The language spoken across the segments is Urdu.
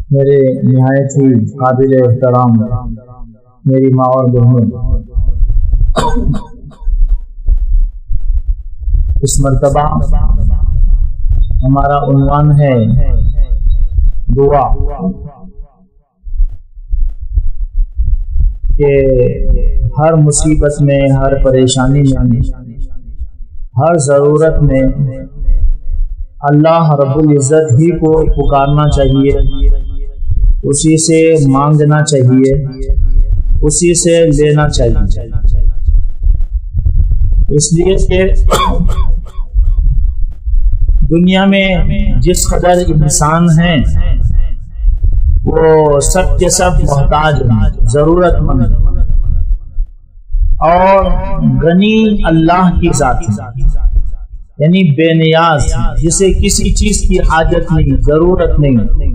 میرے نہایت ہی قابل احترام میری ماں اور بہنیں، اس مرتبہ ہمارا عنوان ہے دعا، کہ ہر مصیبت میں، ہر پریشانی میں، ہر ضرورت میں اللہ رب العزت ہی کو پکارنا چاہیے، اسی سے مانگنا چاہیے، اسی سے لینا چاہیے، اس لیے کہ دنیا میں جس قدر انسان ہیں وہ سب کے سب محتاج ہیں، ضرورت مند، اور غنی اللہ کی ذات ہے، یعنی بے نیاز، جسے کسی چیز کی حاجت نہیں، ضرورت نہیں،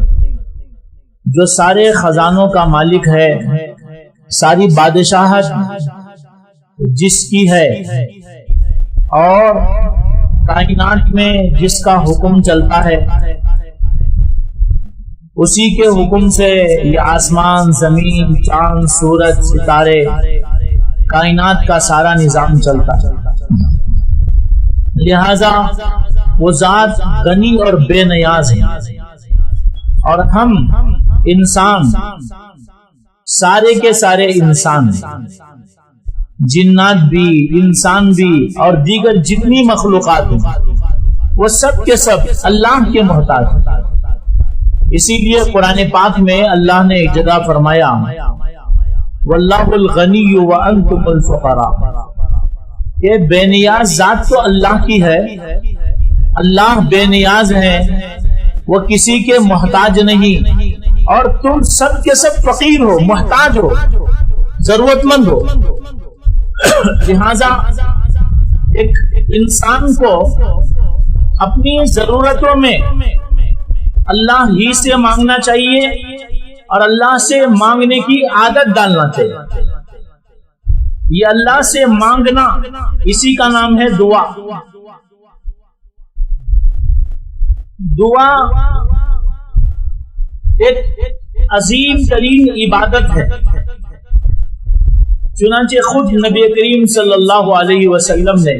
جو سارے خزانوں کا مالک ہے، ساری بادشاہت جس کی ہے، اور کائنات میں جس کا حکم چلتا ہے، اسی کے حکم سے یہ آسمان، زمین، چاند، سورج، ستارے، کائنات کا سارا نظام چلتا ہے۔ لہذا وہ ذات غنی اور بے نیاز ہے، اور ہم انسان، سارے کے سارے انسان، جنات بھی، انسان بھی، اور دیگر جتنی مخلوقات ہیں، وہ سب کے سب اللہ کے محتاج ہیں۔ اسی لیے قرآن پاک میں اللہ نے ایک جگہ فرمایا واللہ الغنی وانتم الفقراء، کہ بے نیاز ذات تو اللہ کی ہے، اللہ بے نیاز ہے، وہ کسی کے محتاج نہیں، اور تم سب کے سب فقیر ہو، محتاج ہو، ضرورت مند ہو۔ لہذا ایک انسان کو اپنی ضرورتوں میں اللہ ہی سے مانگنا چاہیے، اور اللہ سے مانگنے کی عادت ڈالنا چاہیے۔ یہ اللہ سے مانگنا، اسی کا نام ہے دعا۔ دعا ایک عظیم ترین عبادت ہے، چنانچہ خود نبی کریم صلی اللہ علیہ وسلم نے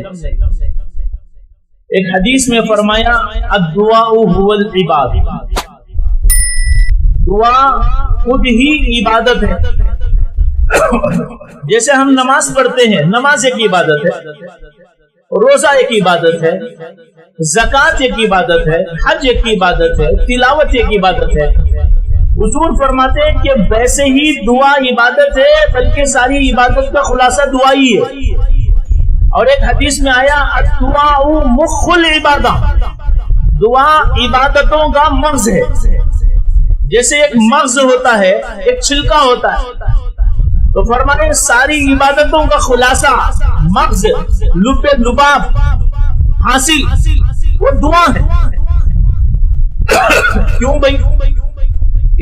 ایک حدیث میں فرمایا الدعاء هو العباد، دعا خود ہی عبادت ہے۔ جیسے ہم نماز پڑھتے ہیں، نماز ایک عبادت ہے، روزہ ایک عبادت ہے، زکوٰۃ ایک عبادت ہے، حج ایک عبادت ہے، تلاوت ایک عبادت ہے۔ حضور فرماتے ہیں کہ ویسے ہی دعا عبادت ہے، بلکہ ساری عبادت کا خلاصہ دعا ہی ہے۔ اور ایک حدیث میں آیا الدعاء مخ العبادہ، دعا عبادتوں کا مغز ہے۔ جیسے ایک مغز ہوتا ہے، ایک چھلکا ہوتا ہے، تو فرمانے ساری عبادتوں کا خلاصہ، مغز، لب لباب حاصل، وہ دعا ہے۔ کیوں بھائی؟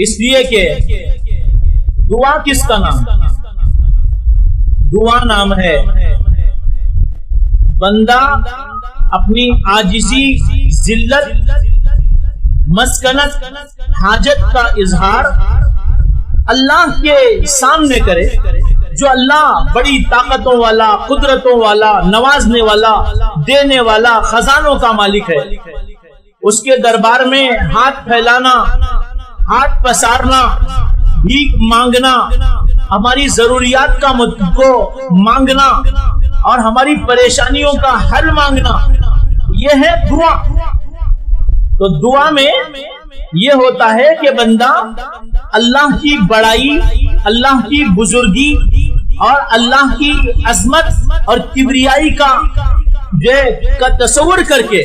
اس لیے کہ دعا کس کا نام؟ دعا نام ہے بندہ اپنی عاجزی، ذلت، مسکنت، حاجت کا اظہار اللہ کے سامنے کرے، جو اللہ بڑی طاقتوں والا، قدرتوں والا، نوازنے والا، دینے والا، خزانوں کا مالک ہے۔ اس کے دربار میں ہاتھ پھیلانا، ہاتھ پسارنا، بھیک مانگنا، ہماری ضروریات کو مانگنا، اور ہماری پریشانیوں کا حل مانگنا، یہ ہے دعا۔ تو دعا میں یہ ہوتا ہے کہ بندہ اللہ کی بڑائی، اللہ کی بزرگی، اور اللہ کی عظمت اور کبریائی کا تصور کر کے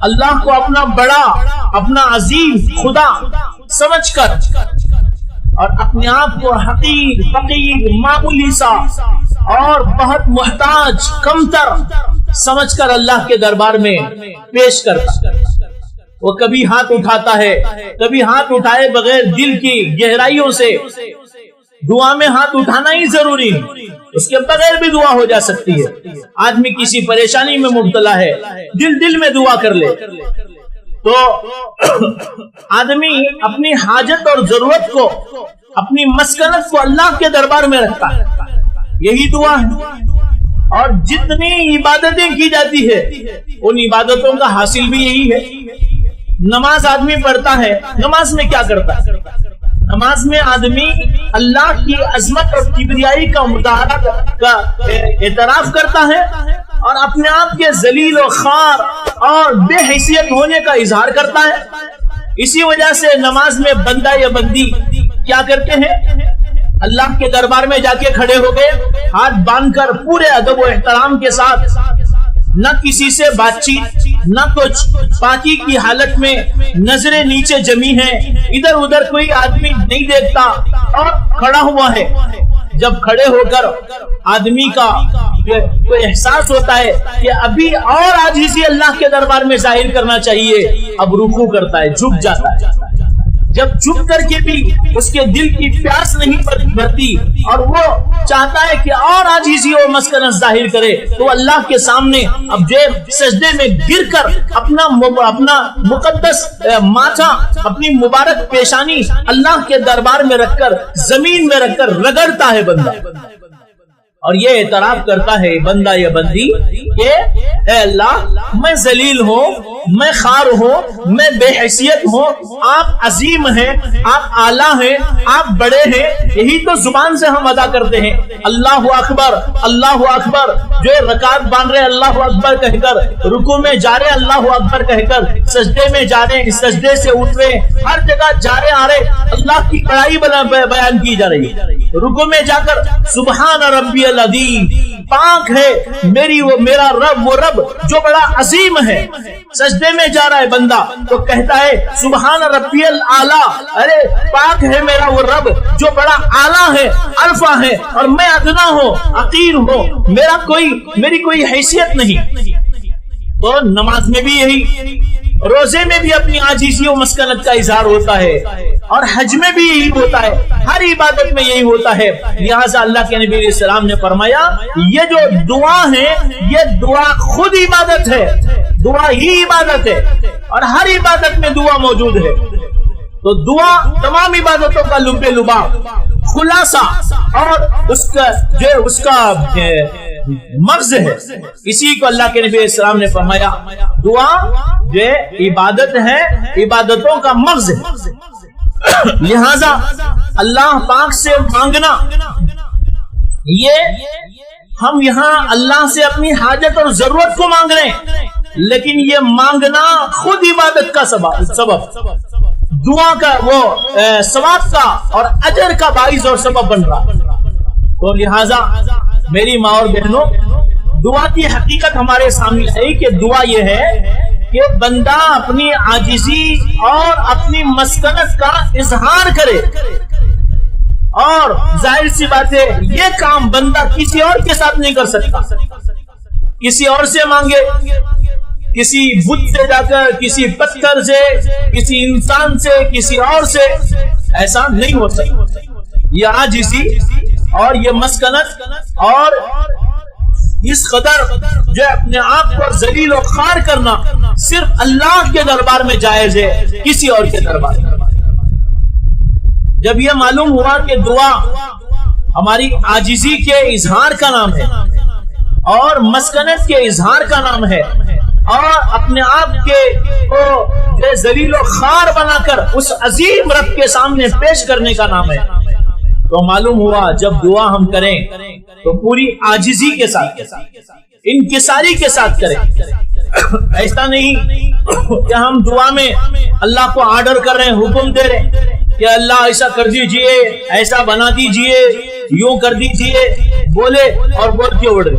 اللہ کو اپنا بڑا، اپنا عظیم خدا سمجھ کر، اور اپنے آپ کو حقیر، فقیر، معمولی سا اور بہت محتاج، کمتر سمجھ کر اللہ کے دربار میں پیش کرتا۔ وہ کبھی ہاتھ اٹھاتا ہے، کبھی ہاتھ اٹھائے بغیر دل کی گہرائیوں سے۔ دعا میں ہاتھ اٹھانا ہی ضروری ہے، اس کے بغیر بھی دعا ہو جا سکتی ہے۔ آدمی کسی پریشانی میں مبتلا ہے، دل میں دعا کر لے، تو آدمی اپنی حاجت اور ضرورت کو، اپنی مسکنت کو اللہ کے دربار میں رکھتا ہے، یہی دعا ہے۔ اور جتنی عبادتیں کی جاتی ہے ان عبادتوں کا حاصل بھی یہی ہے۔ نماز آدمی پڑھتا ہے، نماز میں کیا کرتا ہے؟ نماز میں آدمی اللہ کی عظمت اور کبریائی کا مظاہرہ کا اعتراف کرتا ہے اور اپنے آپ کے ذلیل و خوار اور بے حیثیت ہونے کا اظہار کرتا ہے۔ اسی وجہ سے نماز میں بندہ یا بندی کیا کرتے ہیں؟ اللہ کے دربار میں جا کے کھڑے ہو گئے، ہاتھ باندھ کر پورے ادب و احترام کے ساتھ، نہ کسی سے بات چیت، نہ کچھ، پاکی کی حالت میں نظریں نیچے جمی ہیں، ادھر ادھر کوئی آدمی نہیں دیکھتا اور کھڑا ہوا ہے۔ جب کھڑے ہو کر آدمی کا کوئی احساس ہوتا ہے کہ ابھی اور عاجزی اللہ کے دربار میں ظاہر کرنا چاہیے، اب رکوع کرتا ہے، جھک جاتا ہے۔ جب جھک کر کے بھی اس کے دل کی پیاس نہیں بھرتی اور وہ چاہتا ہے کہ اور عاجزی و مسکنت ظاہر کرے، تو اللہ کے سامنے اب سجدے میں گر کر اپنا مقدس ماتھا، اپنی مبارک پیشانی اللہ کے دربار میں رکھ کر، زمین میں رکھ کر رگڑتا ہے بندہ، اور یہ اعتراف کرتا ہے بندہ یا بندی کہ اے اللہ، میں ذلیل ہوں، میں خوار ہوں، میں بے حیثیت ہوں، آپ عظیم ہیں، آپ اعلیٰ ہیں، آپ بڑے ہیں۔ یہی تو زبان سے ہم ادا کرتے ہیں، اللہ اکبر اللہ اکبر، جو رکعت باندھ رہے اللہ اکبر کہہ کر، رکوع میں جا رہے اللہ اکبر کہہ کر، سجدے میں جا رہے، سجدے سے اٹھ رہے، ہر جگہ جا رہے آ رہے، اللہ کی بڑائی بیان کی جا رہی ہے۔ رکوع میں جا کر سبحان ربی العظیم، پاک ہے میرا رب، وہ رب جو بڑا عظیم ہے۔ سجدے میں جا رہا ہے بندہ تو کہتا ہے سبحان ربی الاعلی، ارے پاک ہے میرا وہ رب جو بڑا اعلیٰ ہے، الفا ہے، اور میں ادنا ہوں، حقیر ہوں، میری کوئی حیثیت نہیں۔ تو نماز میں بھی یہی، روزے میں بھی اپنی عاجزی و مسکنت کا اظہار ہوتا ہے، اور حج میں بھی یہی ہوتا ہے، ہر عبادت میں یہی ہوتا ہے۔ لہٰذا اللہ کے نبی علیہ السلام نے فرمایا یہ جو دعا ہے، یہ دعا خود عبادت ہے، دعا ہی عبادت ہے، اور ہر عبادت میں دعا موجود ہے۔ تو دعا تمام عبادتوں کا لب لباب، خلاصہ، اور اس کا مغز ہے۔ اسی کو اللہ کے نبی السلام نے فرمایا دعا جو عبادت ہے، عبادتوں کا مغز ہے۔ لہذا اللہ پاک سے مانگنا، یہ ہم یہاں اللہ سے اپنی حاجت اور ضرورت کو مانگ رہے ہیں، لیکن یہ مانگنا خود عبادت کا سبب، دعا کا وہ ثواب کا اور اجر کا باعث اور سبب بن رہا۔ تو لہذا میری ماں اور بہنوں، دعا کی حقیقت ہمارے سامنے ہے کہ دعا یہ ہے کہ بندہ اپنی عاجزی اور اپنی مسکنت کا اظہار کرے، اور ظاہر سی بات ہے یہ کام بندہ کسی اور کے ساتھ نہیں کر سکتا۔ کسی اور سے مانگے، کسی بت سے جا کر، کسی پتھر سے، کسی انسان سے، کسی اور سے، ایسا نہیں ہو سکتا۔ یہ عاجزی اور یہ مسکنت اور اس قدر جو اپنے آپ کو ذلیل و خوار کرنا صرف اللہ کے دربار میں جائز ہے، کسی اور کے دربار میں۔ جب یہ معلوم ہوا کہ دعا ہماری عاجزی کے اظہار کا نام ہے اور مسکنت کے اظہار کا نام ہے، اور اپنے آپ کے ذلیل و خوار بنا کر اس عظیم رب کے سامنے پیش کرنے کا نام ہے، تو معلوم ہوا جب دعا ہم کریں تو پوری عاجزی کے ساتھ، انکساری کے ساتھ کریں۔ ایسا نہیں کہ ہم دعا میں اللہ کو آرڈر کر رہے ہیں، حکم دے رہے ہیں کہ اللہ ایسا کر دیجئے، ایسا بنا دیجئے، یوں کر دیجئے، بولے اور بول کے اڑ رہے۔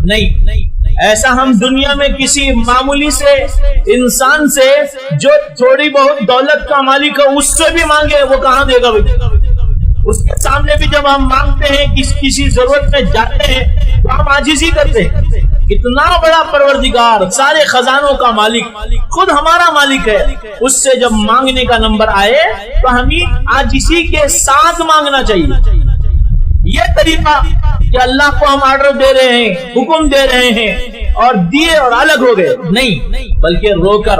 نہیں، ایسا ہم دنیا میں کسی معمولی سے انسان سے جو تھوڑی بہت دولت کا مالک ہے اس سے بھی مانگے، وہ کہاں دے گا بھائی؟ اس کے سامنے بھی جب ہم مانگتے ہیں، کسی ضرورت میں جاتے ہیں تو ہم عاجزی کرتے ہیں۔ اتنا بڑا پروردگار، سارے خزانوں کا مالک، خود ہمارا مالک ہے، اس سے جب مانگنے کا نمبر آئے تو ہمیں عاجزی کے ساتھ مانگنا چاہیے۔ یہ طریقہ کہ اللہ کو ہم آرڈر دے رہے ہیں، حکم دے رہے ہیں اور دیے اور الگ ہو گئے، نہیں، بلکہ رو کر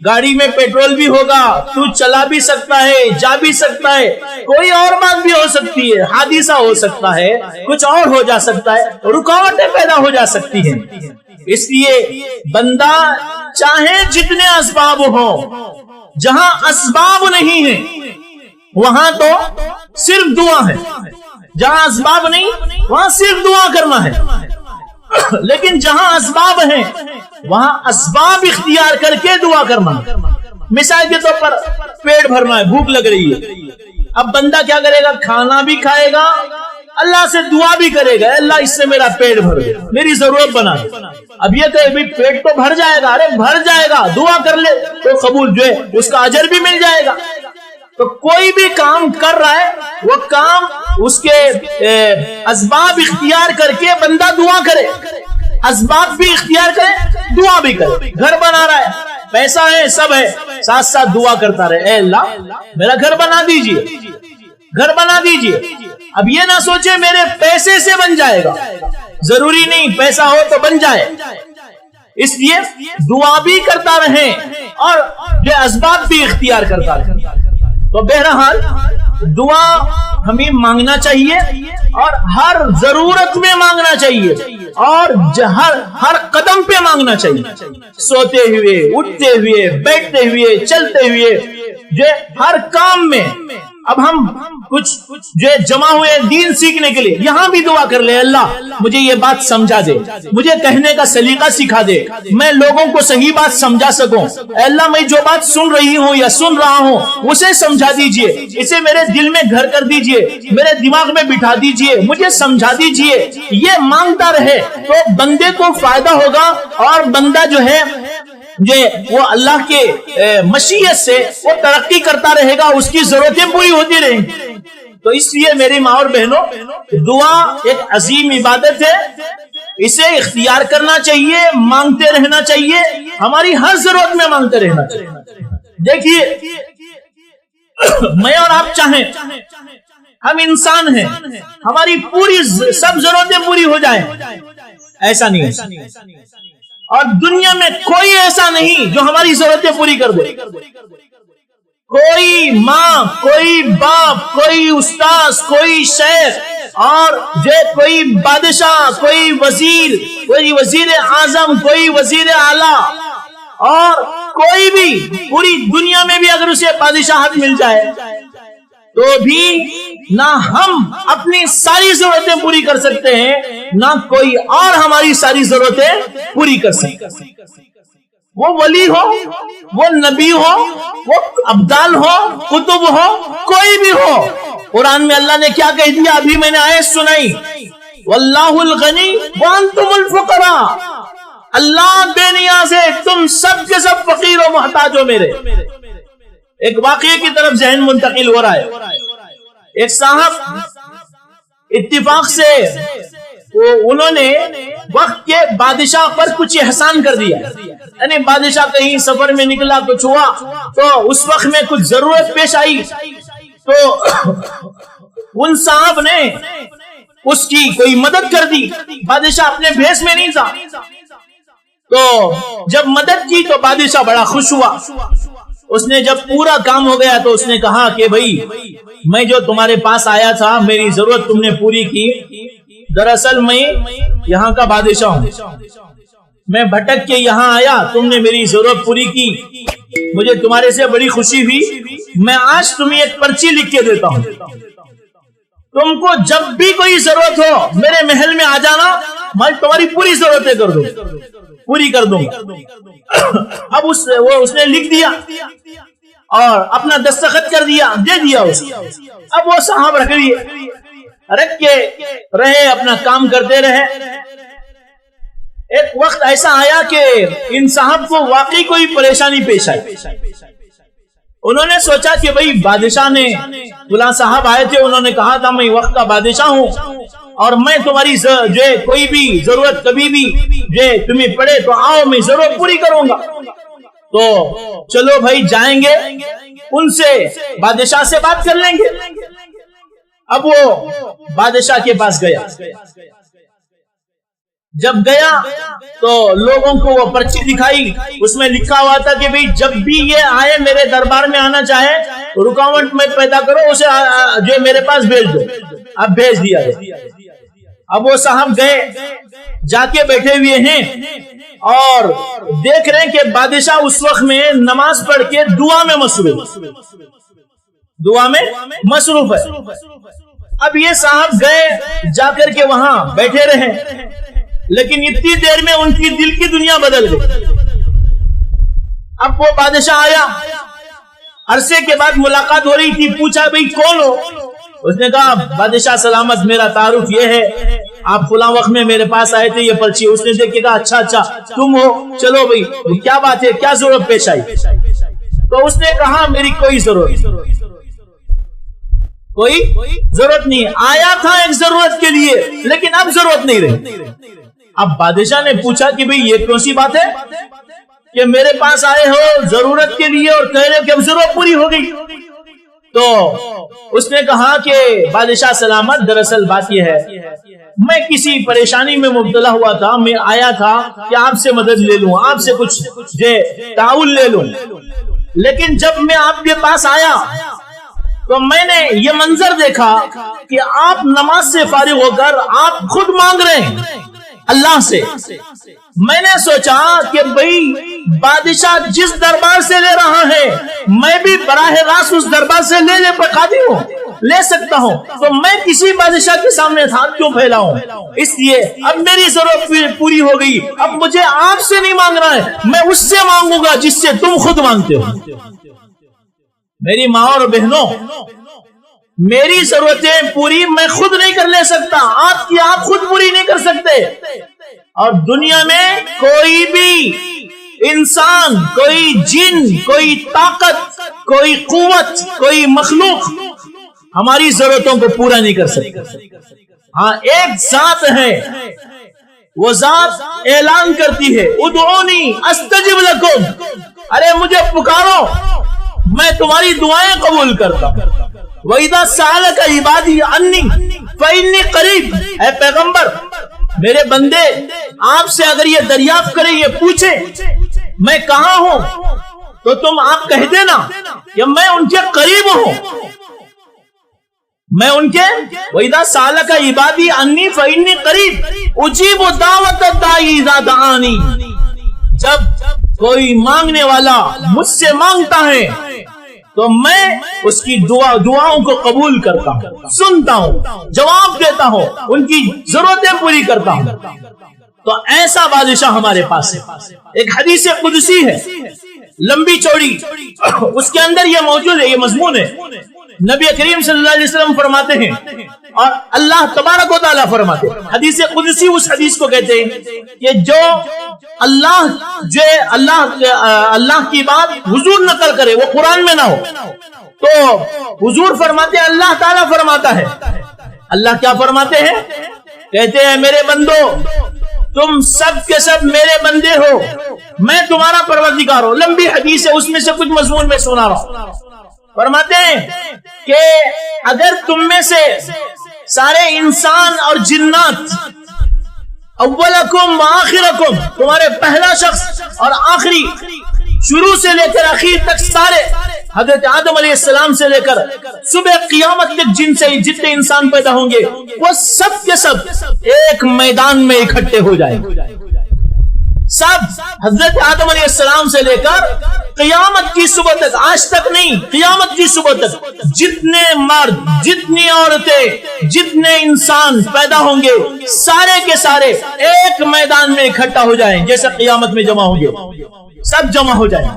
گاڑی میں پیٹرول بھی ہوگا، تو چلا بھی سکتا ہے، جا بھی سکتا ہے، کوئی اور بات بھی ہو سکتی ہے، حادثہ ہو سکتا ہے، کچھ اور ہو جا سکتا ہے، رکاوٹیں پیدا ہو جا سکتی ہیں۔ اس لیے بندہ چاہے جتنے اسباب ہوں، جہاں اسباب نہیں ہیں وہاں تو صرف دعا ہے، جہاں اسباب نہیں وہاں صرف دعا کرنا ہے، لیکن جہاں اسباب ہیں وہاں اسباب اختیار کر کے دعا کرنا ہے۔ مثال کے طور پر پیٹ بھرنا ہے، بھوک لگ رہی ہے، اب بندہ کیا کرے گا؟ کھانا بھی کھائے گا، اللہ سے دعا بھی کرے گا، اللہ اس سے میرا پیٹ بھر دے، میری ضرورت بنا دے۔ اب یہ کہ بھی پیٹ تو بھر جائے گا، ارے بھر جائے گا، دعا کر لے تو قبول جو ہے اس کا اجر بھی مل جائے گا۔ تو کوئی بھی کام کر رہا ہے وہ کام اس کے اسباب اختیار کر کے بندہ دعا کرے، اسباب بھی اختیار کرے، دعا بھی کرے۔ گھر بنا رہا ہے، پیسہ ہے، سب ہے، ساتھ ساتھ دعا کرتا رہے، اے اللہ میرا گھر بنا دیجئے، گھر بنا دیجئے۔ اب یہ نہ سوچے میرے پیسے سے بن جائے گا، ضروری نہیں پیسہ ہو تو بن جائے، اس لیے دعا بھی کرتا رہے اور یہ اسباب بھی اختیار کرتا رہے۔ تو بہرحال دعا ہمیں مانگنا چاہیے اور ہر ضرورت میں مانگنا چاہیے اور ہر قدم پہ مانگنا چاہیے، سوتے ہوئے، اٹھتے ہوئے، بیٹھتے ہوئے، چلتے ہوئے، جو ہر کام میں۔ اب ہم کچھ جو جمع ہوئے دین سیکھنے کے لیے یہاں بھی دعا کر لیں، اللہ مجھے یہ بات سمجھا دے، مجھے کہنے کا سلیقہ سکھا دے، میں لوگوں کو صحیح بات سمجھا سکوں، اے اللہ میں جو بات سن رہی ہوں یا سن رہا ہوں اسے سمجھا دیجئے، اسے میرے دل میں گھر کر دیجئے، میرے دماغ میں بٹھا دیجئے، مجھے سمجھا دیجئے۔ یہ مانگتا رہے تو بندے کو فائدہ ہوگا اور بندہ جو ہے وہ اللہ کے مشیت سے وہ ترقی کرتا رہے گا، اس کی ضرورتیں پوری ہوتی رہیں گی۔ تو اس لیے میری ماں اور بہنوں، دعا ایک عظیم عبادت ہے، اسے اختیار کرنا چاہیے، مانگتے رہنا چاہیے، ہماری ہر ضرورت میں مانگتے رہنا چاہیے۔ دیکھیے میں اور آپ چاہیں ہم انسان ہیں، ہماری پوری سب ضرورتیں پوری ہو جائیں، ایسا نہیں ہے، اور دنیا میں کوئی ایسا نہیں جو ہماری ضرورتیں پوری کر دے۔ کوئی ماں، کوئی باپ، کوئی استاذ، کوئی شیخ اور کوئی بادشاہ، کوئی وزیر، کوئی وزیر اعظم، کوئی وزیر اعلیٰ، اور کوئی بھی پوری دنیا میں بھی اگر اسے بادشاہت مل جائے تو بھی نہ ہم اپنی ساری ضرورتیں پوری کر سکتے ہیں، نہ کوئی اور ہماری ساری ضرورتیں پوری کر سکتے ہیں۔ وہ ولی ہو، وہ نبی ہو، وہ ابدال ہو، کتب ہو، کوئی بھی ہو۔ قرآن میں اللہ نے کیا کہہ دیا؟ ابھی میں نے آیت سنائی، واللہ الغنی وانتم الفقراء، اللہ بے نیاز ہے، تم سب کے سب فقیر و محتاج ہو میرے۔ ایک واقعے کی طرف ذہن منتقل ہو رہا ہے۔ ایک صاحب اتفاق سے انہوں نے وقت کے بادشاہ پر کچھ احسان کر دیا، یعنی بادشاہ کہیں سفر میں نکلا، کچھ ہوا تو اس وقت میں کچھ ضرورت پیش آئی تو ان صاحب نے اس کی کوئی مدد کر دی۔ بادشاہ اپنے بھیس میں نہیں تھا، تو جب مدد کی تو بادشاہ بڑا خوش ہوا۔ اس نے جب پورا کام ہو گیا تو اس نے کہا کہ بھائی میں جو تمہارے پاس آیا تھا، میری ضرورت تم نے پوری کی، دراصل میں یہاں کا بادشاہ ہوں، میں بھٹک کے یہاں آیا، تم نے میری ضرورت پوری کی، مجھے تمہارے سے بڑی خوشی ہوئی، میں آج تمہیں ایک پرچی لکھ کے دیتا ہوں، تم کو جب بھی کوئی ضرورت ہو میرے محل میں آ جانا، میں تمہاری پوری ضرورتیں پوری کر دوں گا۔ اب اس نے لکھ دیا اور اپنا دستخط کر دیا، دے دیا اس۔ اب وہ صاحب رکھ کے رہے، اپنا کام کرتے رہے۔ ایک وقت ایسا آیا کہ ان صاحب کو واقعی کوئی پریشانی پیش آئی۔ انہوں نے سوچا کہ بھئی بادشاہ نے، فلاں صاحب آئے تھے، انہوں نے کہا تھا میں وقت کا بادشاہ ہوں اور میں تمہاری جو کوئی بھی ضرورت کبھی بھی جو تمہیں پڑے تو آؤ، میں ضرور پوری کروں گا۔ تو چلو بھائی جائیں گے، ان سے بادشاہ سے بات کر لیں گے۔ اب وہ بادشاہ کے پاس گیا، جب گیا تو لوگوں کو وہ پرچی دکھائی، اس میں لکھا ہوا تھا کہ بھئی جب بھی یہ آئے میرے دربار میں آنا چاہے رکاوٹ میں پیدا کرو، اسے جو میرے پاس بھیج دو۔ اب بھیج دیا گیا۔ اب وہ صاحب گئے، جا کے بیٹھے ہوئے ہیں اور دیکھ رہے ہیں کہ بادشاہ اس وقت میں نماز پڑھ کے دعا میں مصروف ہے۔ اب یہ صاحب گئے، جا کر کے وہاں بیٹھے رہے، لیکن اتنی دیر میں ان کی دل کی دنیا بدل گئی۔ اب وہ بادشاہ آیا، عرصے کے بعد ملاقات ہو رہی تھی، پوچھا بھئی کون ہو؟ اس نے کہا بادشاہ سلامت، میرا تعارف یہ ہے، آپ فلاں وقت میں میرے پاس آئے تھے، یہ پرچی۔ اس نے دیکھ کے کہا اچھا تم ہو، چلو بھئی کیا بات ہے، کیا ضرورت پیش آئی؟ تو اس نے کہا میری کوئی ضرورت نہیں ہے، آیا تھا ایک ضرورت کے لیے لیکن اب ضرورت نہیں رہی۔ اب بادشاہ نے پوچھا کہ بھئی یہ کون سی بات ہے کہ میرے پاس آئے ہو ضرورت کے لیے اور کہہ رہے ہو کہ اب ضرورت پوری ہو گئی؟ تو اس نے کہا کہ بادشاہ سلامت، دراصل بات یہ ہے میں کسی پریشانی میں مبتلا ہوا تھا، میں آیا تھا کہ آپ سے مدد لے لوں، آپ سے کچھ تعاون لے لوں، لیکن جب میں آپ کے پاس آیا تو میں نے یہ منظر دیکھا کہ آپ نماز سے فارغ ہو کر آپ خود مانگ رہے ہیں اللہ سے۔ میں نے سوچا کہ بھئی بادشاہ جس دربار سے لے رہا ہے میں بھی براہ راست اس دربار سے لینے پر قادر ہوں، لے سکتا ہوں، تو میں کسی بادشاہ کے سامنے ہاتھ کیوں پھیلاؤں؟ اس لیے اب میری ضرورت پوری ہو گئی، اب مجھے آپ سے نہیں مانگنا ہے، میں اس سے مانگوں گا جس سے تم خود مانگتے ہو۔ میری ماں اور بہنوں، میری ضرورتیں پوری میں خود نہیں کر لے سکتا، آپ کی آپ خود پوری نہیں کر سکتے، اور دنیا میں کوئی بھی انسان، کوئی جن، کوئی طاقت، کوئی قوت، کوئی مخلوق ہماری ضرورتوں کو پورا نہیں کر سکتا۔ ہاں ایک ذات ہے، وہ ذات اعلان کرتی ہے ادعونی استجب لکم، ارے مجھے پکارو میں تمہاری دعائیں قبول کرتا ہوں۔ وَإِذَا سَأَلَكَ عِبَادِي عَنِّي فَإِنِّي قَرِيبٌ، اے پیغمبر میرے بندے آپ سے اگر یہ دریافت کرے، یہ پوچھے میں کہاں ہوں، تو تم آپ کہہ دینا کہ میں ان کے قریب ہوں، میں ان کے وَإِذَا سَأَلَكَ عِبَادِي عَنِّي فَإِنِّي قَرِيبٌ أُجِيبُ دَعْوَةَ الدَّاعِ إِذَا دَعَانِي، جب کوئی مانگنے والا مجھ سے مانگتا ہے تو میں اس کی دعاؤں کو قبول کرتا ہوں، سنتا ہوں، جواب دیتا ہوں، ان کی ضرورتیں پوری کرتا ہوں۔ تو ایسا بادشاہ ہمارے پاس ہے۔ ایک حدیث قدسی ہے لمبی چوڑی، اس کے اندر یہ موجود ہے، یہ مضمون ہے۔ نبی کریم صلی اللہ علیہ وسلم فرماتے ہیں اور اللہ تبارک و تعالیٰ فرماتے ہیں، حدیث قدسی اس حدیث کو کہتے ہیں کہ جو اللہ کی بات حضور نقل کرے، وہ قرآن میں نہ ہو، تو حضور فرماتے ہیں، اللہ تعالیٰ فرماتا ہے، اللہ کیا فرماتے ہیں؟ کہتے ہیں میرے بندو تم سب کے سب میرے بندے ہو، میں تمہارا پروردگار ہوں۔ لمبی حدیث ہے، اس میں سے کچھ مضمون میں سنا رہا ہوں۔ فرماتے ہیں کہ اگر تم میں سے سارے انسان اور جنات، اولکم آخرکم، تمہارے پہلا شخص اور آخری، شروع سے لے کر آخر تک سارے، حضرت آدم علیہ السلام سے لے کر صبح قیامت تک جن سے جتنے انسان پیدا ہوں گے، وہ سب کے سب ایک میدان میں اکٹھے ہو جائیں گے۔ سب حضرت آدم علیہ السلام سے لے کر قیامت کی صبح تک، آج تک نہیں، قیامت کی صبح تک جتنے مرد، جتنی عورتیں، جتنے انسان پیدا ہوں گے، سارے کے سارے ایک میدان میں اکٹھا ہو جائیں، جیسے قیامت میں جمع ہوں گے، سب جمع ہو جائیں۔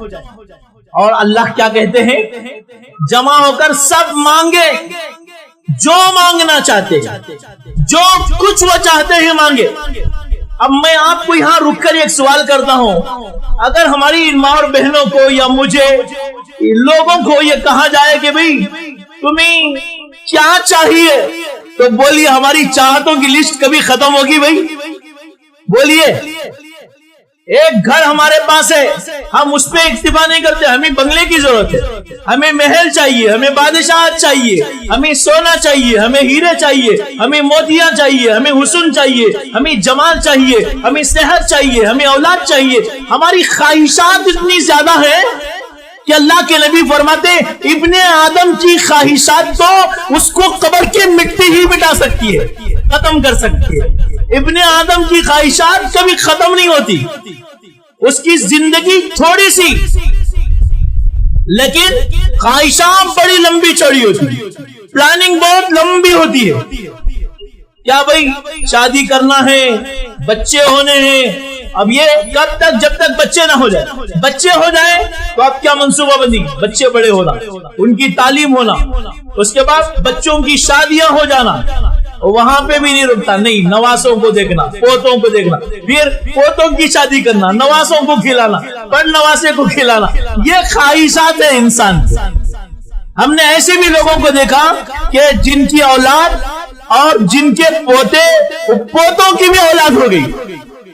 اور اللہ کیا کہتے ہیں؟ جمع ہو کر سب مانگے جو مانگنا چاہتے، جو کچھ وہ چاہتے ہیں مانگے۔ اب میں آپ کو یہاں رک کر ایک سوال کرتا ہوں، اگر ہماری ماں اور بہنوں کو یا مجھے لوگوں کو یہ کہا جائے کہ بھئی تمہیں کیا چاہیے، تو بولیے ہماری چاہتوں کی لسٹ کبھی ختم ہوگی؟ بھئی بولیے، ایک گھر ہمارے پاس ہے، ہم اس پہ اکتفا نہیں کرتے، ہمیں بنگلے کی ضرورت ہے، ہمیں محل چاہیے، ہمیں بادشاہت چاہیے، ہمیں سونا چاہیے، ہمیں ہیرے چاہیے، ہمیں موتیاں چاہیے، ہمیں حسن چاہیے، ہمیں جمال چاہیے، ہمیں صحت چاہیے، ہمیں اولاد چاہیے. ہماری خواہشات اتنی زیادہ ہیں کہ اللہ کے نبی فرماتے ابن آدم کی خواہشات تو اس کو قبر کی مٹی ہی مٹا سکتی ہے، ختم کر سکتی ہے. ابن آدم کی خواہشات کبھی ختم نہیں ہوتی، اس کی زندگی تھوڑی سی لیکن خواہشات بڑی لمبی چوڑی ہوتی ہے، پلاننگ بہت لمبی ہوتی ہے. کیا بھائی شادی کرنا ہے، بچے ہونے ہیں، اب یہ کب تک؟ جب تک بچے نہ ہو جائے. بچے ہو جائیں تو اب کیا منصوبہ بندی؟ بچے بڑے ہونا، ان کی تعلیم ہونا، اس کے بعد بچوں کی شادیاں ہو جانا. وہاں پہ بھی نہیں رکتا، نہیں، نواسوں کو دیکھنا، پوتوں کو دیکھنا، پھر پوتوں کی شادی کرنا، نواسوں کو کھلانا، پر نواسے کو کھلانا. یہ خواہشات ہے انسان کی. ہم نے ایسے بھی لوگوں کو دیکھا کہ جن کی اولاد اور جن کے پوتوں کی بھی اولاد ہو گئی،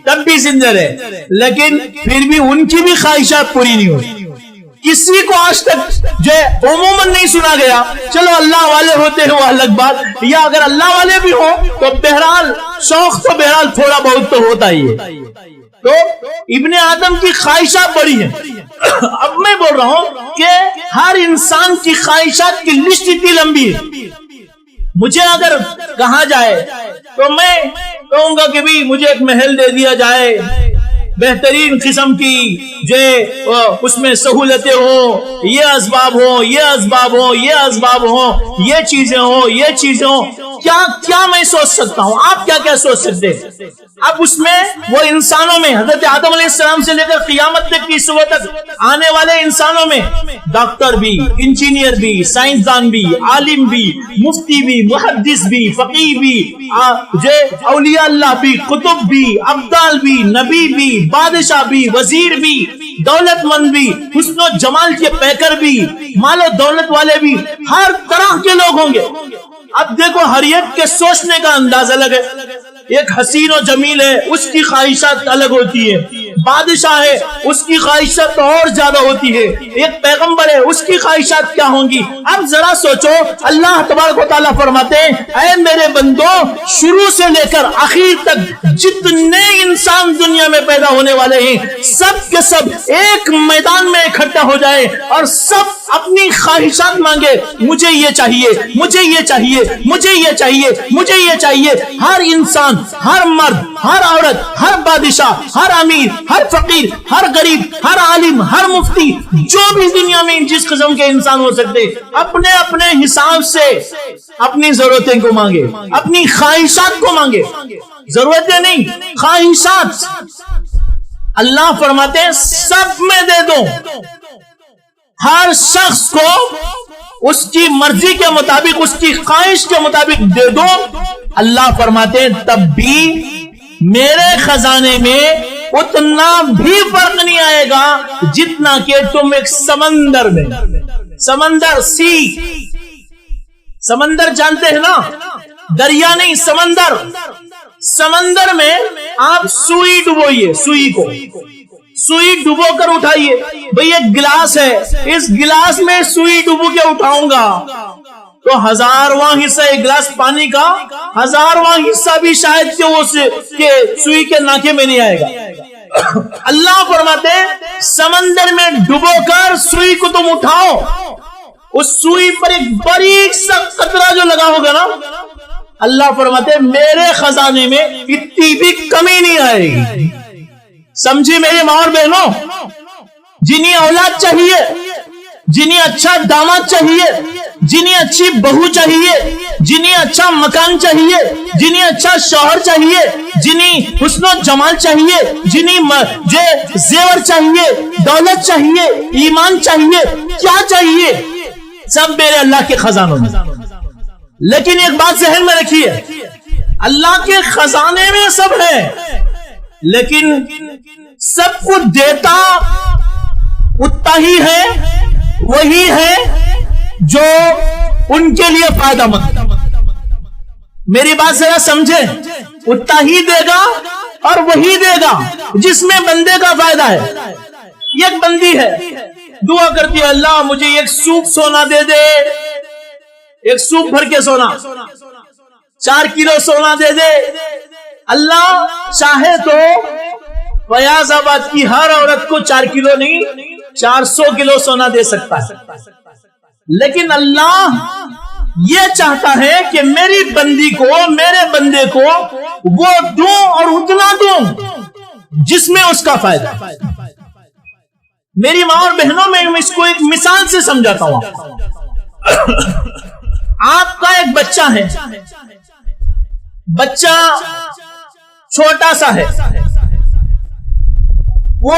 تب بھی زندہ رہے، لیکن پھر بھی ان کی بھی خواہشات پوری نہیں ہوئی. کسی کو آج تک جو عموماً نہیں سنا گیا. چلو اللہ والے ہوتے ہیں وہ الگ بات، یا اگر اللہ والے بھی ہوں تو بہرحال شوق تو بہرحال تھوڑا بہت تو ہوتا ہی ہے. تو ابن آدم کی خواہشات بڑی ہیں. اب میں بول رہا ہوں کہ ہر انسان کی خواہشات کی لسٹ اتنی لمبی ہے. مجھے اگر کہا جائے تو میں کہوں گا کہ بھی مجھے ایک محل دے دیا جائے، بہترین قسم کی جو اس میں سہولتیں ہوں، یہ اسباب ہوں، یہ اسباب ہوں، یہ اسباب ہوں، یہ چیزیں ہوں، یہ چیزیں ہوں. کیا میں سوچ سکتا ہوں؟ آپ کیا سوچ سکتے ہیں؟ اب اس میں وہ انسانوں میں حضرت آدم علیہ السلام سے لے کر قیامت تک کی صبح تک آنے والے انسانوں میں ڈاکٹر بھی، انجینئر بھی، سائنسدان بھی، عالم بھی، مفتی بھی، محدث بھی، فقیہ بھی، اولیاء اللہ بھی، قطب بھی، ابدال بھی، نبی بھی، بادشاہ بھی، وزیر بھی، دولت مند بھی، حسن و جمال کے پیکر بھی، مال و دولت والے بھی، ہر طرح کے لوگ ہوں گے. اب دیکھو ہر ایک کے سوچنے کا انداز الگ ہے. ایک حسین و جمیل ہے، اس کی خواہشات الگ ہوتی ہے. بادشاہ ہے، اس کی خواہشات اور زیادہ ہوتی ہے. ایک پیغمبر ہے، اس کی خواہشات کیا ہوں گی؟ اب ذرا سوچو، اللہ تبارک و تعالیٰ فرماتے ہیں اے میرے بندو، شروع سے لے کر آخر تک جتنے انسان دنیا میں پیدا ہونے والے ہیں، سب کے سب ایک میدان میں اکٹھا ہو جائے اور سب اپنی خواہشات مانگے. مجھے یہ چاہیے، مجھے یہ چاہیے، مجھے یہ چاہیے، مجھے یہ چاہیے. ہر انسان، ہر مرد، ہر عورت، ہر بادشاہ، ہر امیر، ہر فقیر، ہر غریب، ہر عالم، ہر مفتی، جو بھی دنیا میں جس قسم کے انسان ہو سکتے، اپنے اپنے حساب سے اپنی ضرورتیں کو مانگے، اپنی خواہشات کو مانگے. ضرورتیں نہیں، خواہشات. اللہ فرماتے ہیں سب میں دے دو. ہر شخص کو اس کی مرضی کے مطابق، اس کی خواہش کے مطابق دے دو. اللہ فرماتے ہیں تب بھی میرے خزانے میں اتنا بھی فرق نہیں آئے گا جتنا کہ تم ایک سمندر میں، سمندر، سمندر جانتے ہیں نا، دریا نہیں، سمندر. سمندر میں آپ سوئی ڈبوئیے، سوئی کو سوئی ڈبو کر اٹھائیے. بھئی ایک گلاس ہے، اس گلاس میں سوئی ڈبو کے اٹھاؤں گا تو 1000واں حصہ ایک گلاس پانی کا 1000واں حصہ بھی شاید کہ سوئی کے ناکے میں نہیں آئے گا. اللہ فرماتے ہیں سمندر میں ڈبو کر سوئی کو تم اٹھاؤ، اس سوئی پر ایک باریک سا قطرہ جو لگا ہوگا نا، اللہ فرماتے ہیں میرے خزانے میں اتنی بھی کمی نہیں آئے گی. سمجھی میری ماں اور بہنوں؟ جنہیں اولاد چاہیے، جنہیں اچھا داماد چاہیے، جنہیں اچھی بہو چاہیے، جنہیں اچھا مکان چاہیے، جنہیں اچھا شوہر چاہیے، جنہیں حسن و جمال چاہیے، جنہیں زیور چاہیے، دولت چاہیے، ایمان چاہیے، کیا چاہیے؟ سب میرے اللہ کے خزانوں میں. لیکن ایک بات ذہن میں رکھیے، اللہ کے خزانے میں سب ہے، لیکن سب کو دیتا اتنا ہی ہے، وہی ہے جو ان کے لیے فائدہ مند. میری بات ذرا سمجھیں، اتنا ہی دے گا اور وہی دے گا جس میں بندے کا فائدہ ہے. ایک بندی ہے دعا کرتی ہے اللہ مجھے ایک سوپ سونا دے دے, ایک سوپ بھر کے سونا, 4 کلو سونا دے دے. اللہ چاہے تو فیاض آباد کی ہر عورت کو 4 کلو نہیں 400 کلو سونا دے سکتا ہے, لیکن اللہ یہ چاہتا ہے کہ میری بندی کو, میرے بندے کو وہ دوں اور اتنا دوں جس میں اس کا فائدہ. میری ماں اور بہنوں میں اس کو ایک مثال سے سمجھاتا ہوں. آپ کا ایک بچہ ہے, بچہ چھوٹا سا ہے, وہ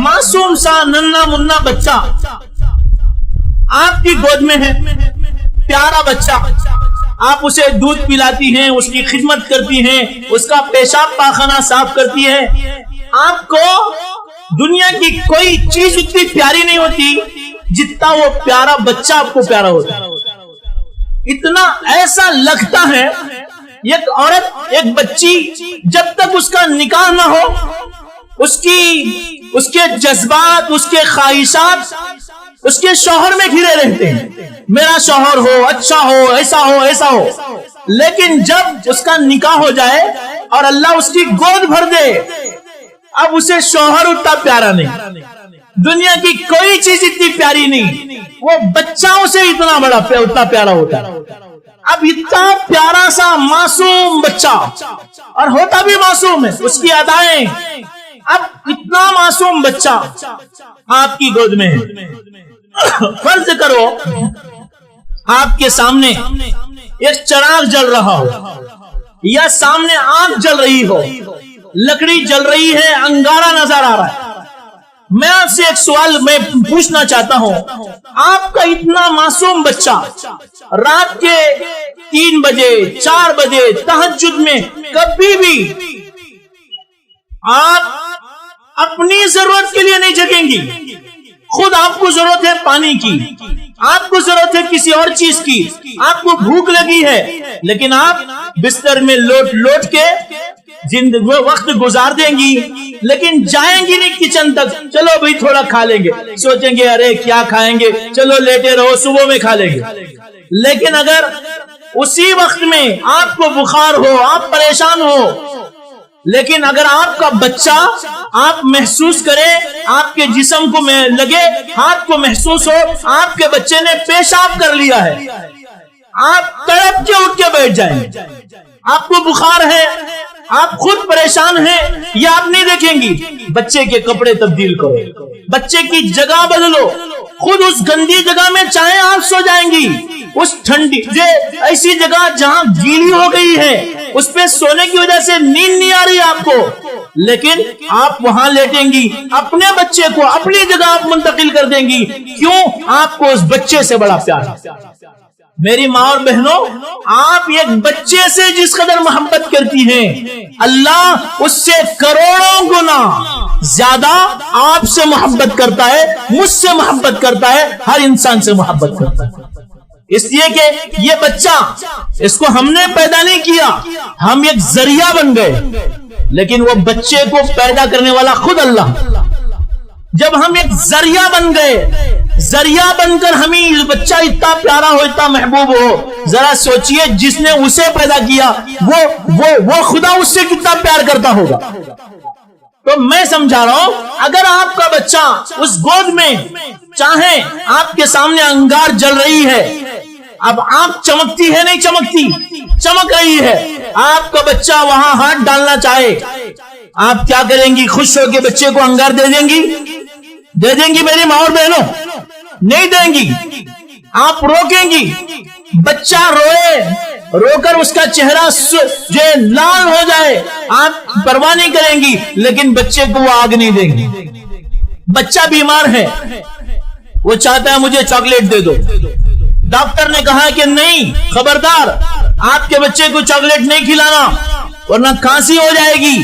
معصوم سا ننھا منا بچہ آپ کی گود میں ہے, پیارا بچہ. آپ اسے دودھ پلاتی ہیں, اس کی خدمت کرتی ہیں, اس کا پیشاب پاخانہ صاف کرتی ہیں. آپ کو دنیا کی کوئی چیز اتنی پیاری نہیں ہوتی جتنا وہ پیارا بچہ آپ کو پیارا ہوتا ہے. اتنا ایسا لگتا ہے. ایک عورت, ایک بچی جب تک اس کا نکاح نہ ہو اس کے جذبات, اس کے خواہشات اس کے شوہر میں گھرے رہتے ہیں. میرا شوہر ہو, اچھا ہو, ایسا ہو, ایسا ہو. لیکن جب اس کا نکاح ہو جائے اور اللہ اس کی گود بھر دے, اب اسے شوہر اتنا پیارا نہیں, دنیا کی کوئی چیز اتنی پیاری نہیں, وہ بچہ اسے اتنا پیارا ہوتا ہے. اب اتنا پیارا سا معصوم بچہ, اور ہوتا بھی معصوم ہے, اس کی ادائیں. اب اتنا معصوم بچہ آپ کی گود میں ہے. فرض کرو آپ کے سامنے ایک چراغ جل رہا ہو, یا سامنے آگ جل رہی ہو, لکڑی جل رہی ہے, انگارہ نظر آ رہا ہے. میں آپ سے ایک سوال میں پوچھنا چاہتا ہوں, آپ کا اتنا معصوم بچہ رات کے 3 بجے 4 بجے تہجد میں کبھی بھی آپ اپنی ضرورت کے لیے نہیں جگیں گی. خود آپ کو ضرورت ہے پانی کی, آپ کو ضرورت ہے کسی اور چیز کی, آپ کو بھوک لگی ہے, لیکن آپ بستر میں لوٹ کے وقت گزار دیں گی, لیکن جائیں گی نہیں کچن تک. چلو بھئی تھوڑا کھا لیں گے, سوچیں گے ارے کیا کھائیں گے, چلو لیٹے رہو, صبح میں کھا لیں گے. لیکن اگر اسی وقت میں آپ کو بخار ہو, آپ پریشان ہو, لیکن اگر آپ کا بچہ آپ محسوس کرے, آپ کے جسم کو لگے, ہاتھ کو محسوس ہو آپ کے بچے نے پیشاب کر لیا ہے, آپ تڑپ کے اٹھ کے بیٹھ جائیں. آپ کو بخار ہے, آپ خود پریشان ہیں, یہ آپ نہیں دیکھیں گی. بچے کے کپڑے تبدیل کرو, بچے کی جگہ بدلو, خود اس گندی جگہ میں چاہے آپ سو جائیں گی, اس ٹھنڈی ایسی جگہ جہاں گیلی ہو گئی ہے اس پہ سونے کی وجہ سے نیند نہیں آ رہی آپ کو, لیکن آپ وہاں لیٹیں گی, اپنے بچے کو اپنی جگہ آپ منتقل کر دیں گی. کیوں؟ آپ کو اس بچے سے بڑا پیار ہے. میری ماں اور بہنوں, آپ ایک بچے سے جس قدر محبت کرتی ہیں, اللہ اس سے کروڑوں گنا زیادہ آپ سے محبت کرتا ہے, مجھ سے محبت کرتا ہے, ہر انسان سے محبت کرتا ہے. اس لیے کہ یہ بچہ, اس کو ہم نے پیدا نہیں کیا, ہم ایک ذریعہ بن گئے, لیکن وہ بچے کو پیدا کرنے والا خود اللہ. جب ہم ایک ذریعہ بن گئے, ذریعہ بن کر ہمیں بچہ اتنا پیارا ہو, اتنا محبوب ہو, ذرا سوچئے جس نے اسے پیدا کیا وہ خدا اس سے کتنا پیار کرتا ہوگا. تو میں سمجھا رہا ہوں, اگر آپ کا بچہ اس گود میں, چاہیں آپ کے سامنے انگار جل رہی ہے, اب آپ چمکتی ہے نہیں چمکتی, چمک رہی ہے, آپ کا بچہ وہاں ہاتھ ڈالنا چاہے, آپ کیا کریں گی؟ خوش ہو کے بچے کو انگار دے دیں گی؟ دے دیں گی میری ماں اور بہنوں؟ نہیں دیں گی. آپ روکیں گی, بچہ روئے, رو کر اس کا چہرہ جو لال ہو جائے, آپ پرواہ نہیں کریں گی, لیکن بچے کو وہ آگ نہیں دیں گی. بچہ بیمار ہے, وہ چاہتا ہے مجھے چاکلیٹ دے دو, ڈاکٹر نے کہا کہ نہیں, خبردار, آپ کے بچے کو چاکلیٹ نہیں کھلانا ورنہ کھانسی ہو جائے گی,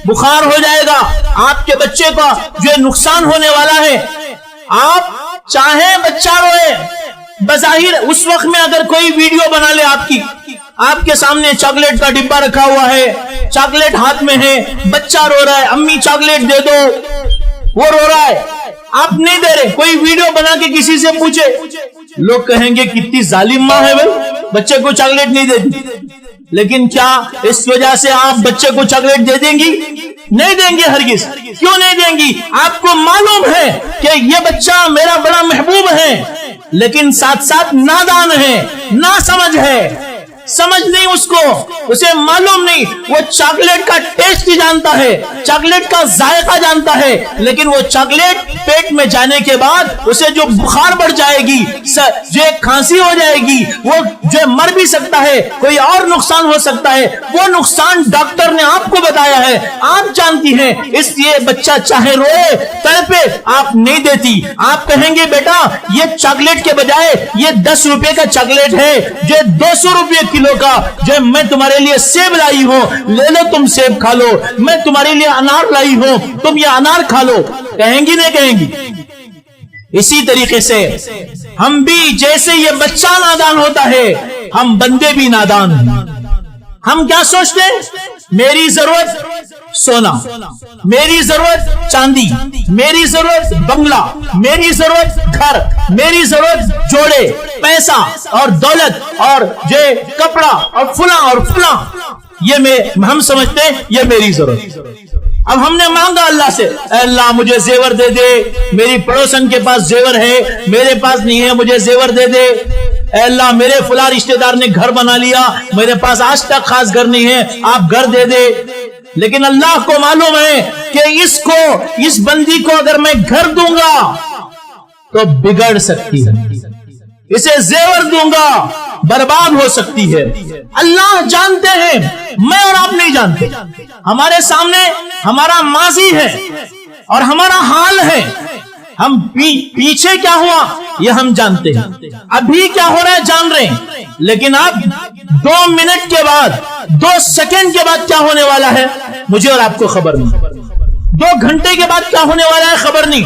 بخار ہو جائے گا, آپ کے بچے کا جو نقصان ہونے والا ہے. آپ چاہیں بچہ روئے, بظاہر اس وقت میں اگر کوئی ویڈیو بنا لے آپ کی, آپ کے سامنے چاکلیٹ کا ڈبہ رکھا ہوا ہے، چاکلیٹ ہاتھ میں ہے، بچہ رو رہا ہے، امی چاکلیٹ دے دو، وہ رو رہا ہے، آپ نہیں دے رہے، کوئی ویڈیو بنا کے کسی سے پوچھے، لوگ کہیں گے کتنی ظالم ماں ہے بھائی، بچے کو چاکلیٹ نہیں دیتی۔ لیکن کیا اس وجہ سے آپ بچے کو چاکلیٹ دے دیں گی؟ نہیں دیں گے ہرگز۔ کیوں نہیں دیں گی؟ آپ کو معلوم ہے کہ یہ بچہ میرا بڑا محبوب ہے، لیکن ساتھ ساتھ نادان ہے، ناسمجھ ہے، سمجھ نہیں اس کو، اسے معلوم نہیں، وہ چاکلیٹ کا ٹیسٹ جانتا ہے، چاکلیٹ کا ذائقہ جانتا ہے، لیکن وہ چاکلیٹ پیٹ میں جانے کے بعد اسے جو بخار بڑھ جائے گی، جو کھانسی ہو جائے گی، وہ جو مر بھی سکتا ہے، کوئی اور نقصان ہو سکتا ہے، وہ نقصان ڈاکٹر نے آپ کو بتایا ہے، آپ جانتی ہیں، اس لیے بچہ چاہے روئے تڑپے آپ نہیں دیتی۔ آپ کہیں گے بیٹا یہ چاکلیٹ کے بجائے یہ 10 روپے کا چاکلیٹ ہے، جو 200 روپے کلو کا، جو میں تمہارے لیے سیب لائی ہوں، لے لو تم سیب کھا لو، میں تمہارے لیے انار لائی ہوں، تم یہ انار کھا لو، کہیں گی نہیں کہیں گی؟ اسی طریقے سے ہم بھی جیسے یہ بچہ نادان ہوتا ہے، ہم بندے بھی نادان ہیں۔ ہم کیا سوچتے ہیں؟ میری ضرورت سونا، میری ضرورت چاندی، میری ضرورت بنگلہ، میری ضرورت گھر، میری ضرورت جوڑے، پیسہ اور دولت اور جو کپڑا اور فلاں اور فلاں، یہ ہم سمجھتے ہیں یہ میری ضرورت۔ اب ہم نے مانگا اللہ سے، اے اللہ مجھے زیور دے دے، میری پڑوسن کے پاس زیور ہے، میرے پاس نہیں ہے، مجھے زیور دے دے۔ اے اللہ میرے فلاں رشتہ دار نے گھر بنا لیا، میرے پاس آج تک خاص گھر نہیں ہے، آپ گھر دے دے۔ لیکن اللہ کو معلوم ہے کہ اس بندی کو اگر میں گھر دوں گا تو بگڑ سکتی ہے، اسے زیور دوں گا برباد ہو سکتی ہے۔ اللہ جانتے ہیں، میں اور آپ نہیں جانتے۔ ہمارے سامنے ہمارا ماضی ہے اور ہمارا حال ہے، ہم پیچھے کیا ہوا یہ ہم جانتے ہیں، ابھی کیا ہو رہا ہے جان رہے ہیں، لیکن اب 2 منٹ کے بعد، 2 سیکنڈ کے بعد کیا ہونے والا ہے مجھے اور آپ کو خبر نہیں، 2 گھنٹے کے بعد کیا ہونے والا ہے خبر نہیں،